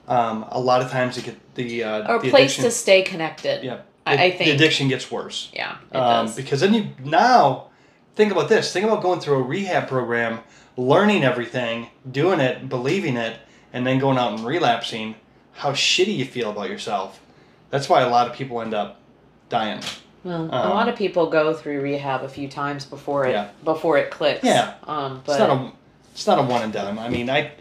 A lot of times it get the
or
the
place
addiction,
to stay connected.
Yeah.
I think
the addiction gets worse.
Yeah, it does.
Because then you now think about this. Think about going through a rehab program, learning everything, doing it, believing it, and then going out and relapsing. How shitty you feel about yourself. That's why a lot of people end up dying.
Well, a lot of people go through rehab a few times before it clicks.
Yeah.
But
it's not a one and done. I mean, I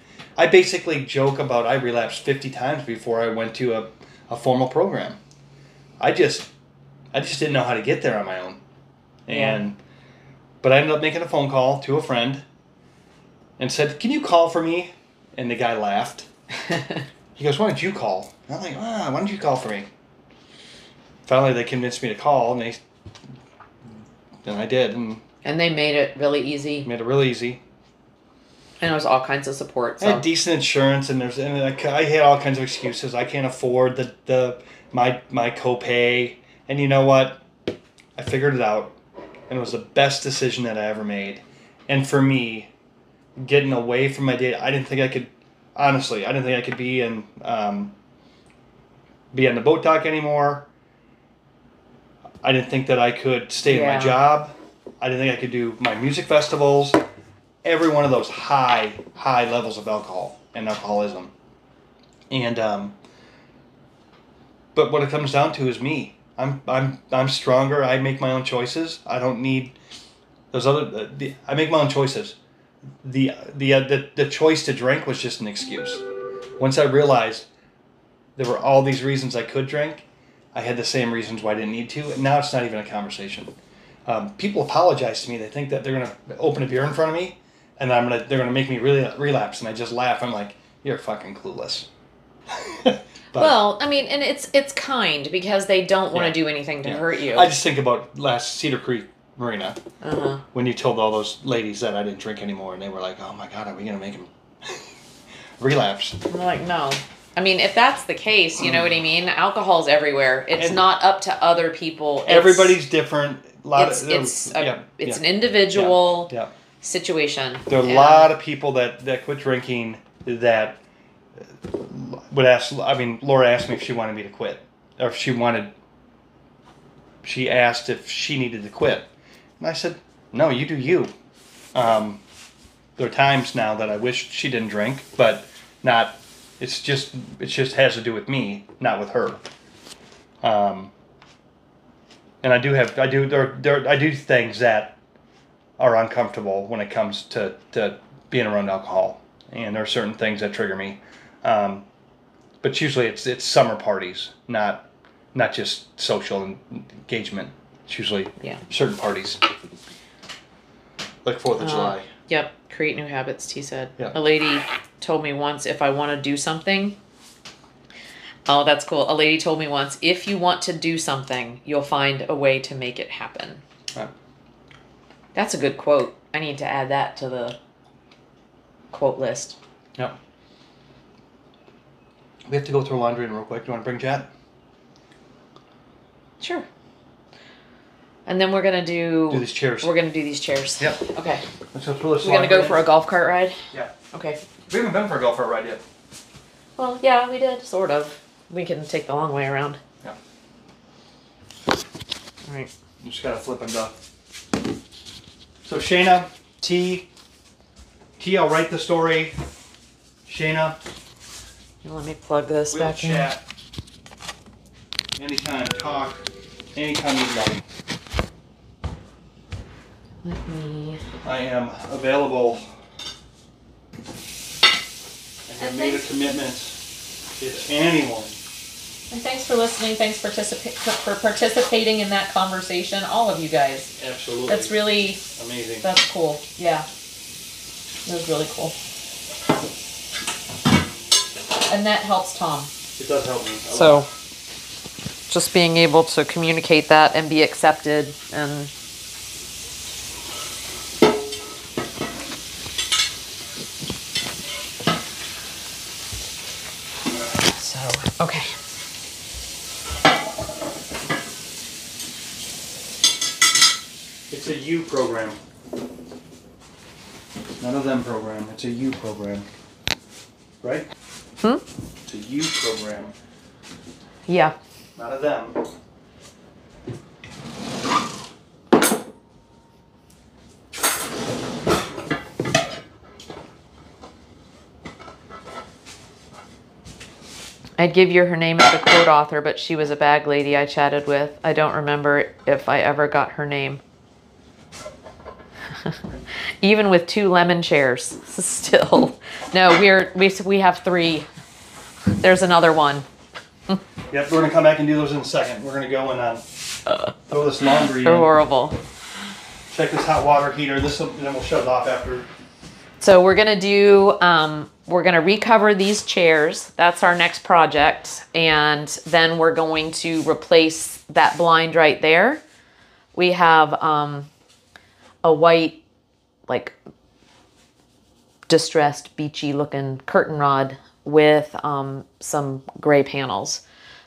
basically joke about I relapsed 50 times before I went to a formal program. I just didn't know how to get there on my own. But I ended up making a phone call to a friend and said, "Can you call for me?" And the guy laughed. He goes, "Why don't you call?" And I'm like, why don't you call for me? Finally, they convinced me to call, and I did,
and they made it really easy.
Made it really easy.
And there was all kinds of support. So.
I had decent insurance, and I had all kinds of excuses. I can't afford my copay, and you know what? I figured it out, and it was the best decision that I ever made. And for me, getting away from my date, I didn't think I could. Honestly, I didn't think I could be on the boat dock anymore. I didn't think that I could stay in my job. I didn't think I could do my music festivals. Every one of those high levels of alcohol and alcoholism. And but what it comes down to is me. I'm stronger. I make my own choices. I don't need those other. I make my own choices. The choice to drink was just an excuse. Once I realized there were all these reasons I could drink, I had the same reasons why I didn't need to, and now it's not even a conversation. People apologize to me. They think that they're gonna open a beer in front of me, and they're gonna make me really relapse, and I just laugh. I'm like, you're fucking clueless.
Well, I mean, and it's kind because they don't want to do anything to hurt you.
I just think about last Cedar Creek Marina when you told all those ladies that I didn't drink anymore, and they were like, "Oh my God, are we gonna make him relapse?"
I'm like, no. I mean, if that's the case, you know what I mean. Alcohol's everywhere. It's not up to other people.
Everybody's different.
It's an individual situation.
There are a lot of people that quit drinking that would ask. I mean, Laura asked me if she wanted me to quit, or if she asked if she needed to quit, and I said, "No, you do you." There are times now that I wish she didn't drink, but not. It just has to do with me, not with her. And I do things that are uncomfortable when it comes to being around alcohol, and there are certain things that trigger me. But usually it's summer parties, not just social engagement. It's usually certain parties, like 4th of July.
Yep, create new habits, T said.
Yeah.
A lady told me once, if I want to do something, oh, that's cool. A lady told me once, if you want to do something, you'll find a way to make it happen.
Right.
That's a good quote. I need to add that to the quote list.
Yep. We have to go through laundry real quick. Do you want to bring Jet?
Sure. And then we're going to
do these chairs.
We're going to do these chairs.
Yep.
Okay.
Let's go through this.
We're going to go for a golf cart ride?
Yeah.
Okay.
We haven't been for a golf cart ride yet.
Well, yeah, we did, sort of. We can take the long way around.
Yeah.
All right.
You just got to flip them up. So Shayna, T, I'll write the story. Shayna.
Let me plug this
We'll
back in.
chat. Anytime, talk. Anytime you like.
Let me...
I am available. I have made a commitment. If anyone.
And thanks for listening. Thanks for participating in that conversation. All of you guys.
Absolutely.
That's really...
amazing.
That's cool. Yeah. It was really cool. And that helps Tom.
It does help me.
So, just being able to communicate that and be accepted and... So, okay.
It's a you program. None of them program. It's a you program. Right? It's a you program.
Yeah.
Not a them.
I'd give you her name as the quote author, but she was a bag lady I chatted with. I don't remember if I ever got her name. Even with 2 lemon chairs, still. No, we have 3. There's another one.
Yep, we're gonna come back and do those in a second. We're gonna go and throw this laundry
They're
in.
horrible.
Check this hot water heater. And then we'll shut it off after.
So we're gonna do, we're gonna recover these chairs. That's our next project. And then we're going to replace that blind right there. We have a white, like distressed, beachy looking curtain rod with some gray panels.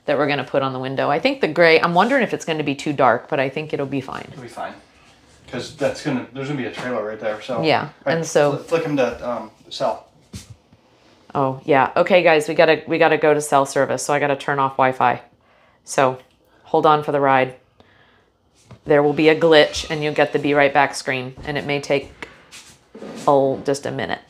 that we're going to put on the window. I think the gray, I'm wondering if it's going to be too dark, but I think it'll be fine.
It'll be fine. Because there's going to be a trailer right there. So
Yeah,
right,
and so...
Flick him to cell.
Oh, yeah. Okay, guys, we gotta go to cell service, so I gotta turn off Wi-Fi. So hold on for the ride. There will be a glitch, and you'll get the Be Right Back screen, and it may take just a minute.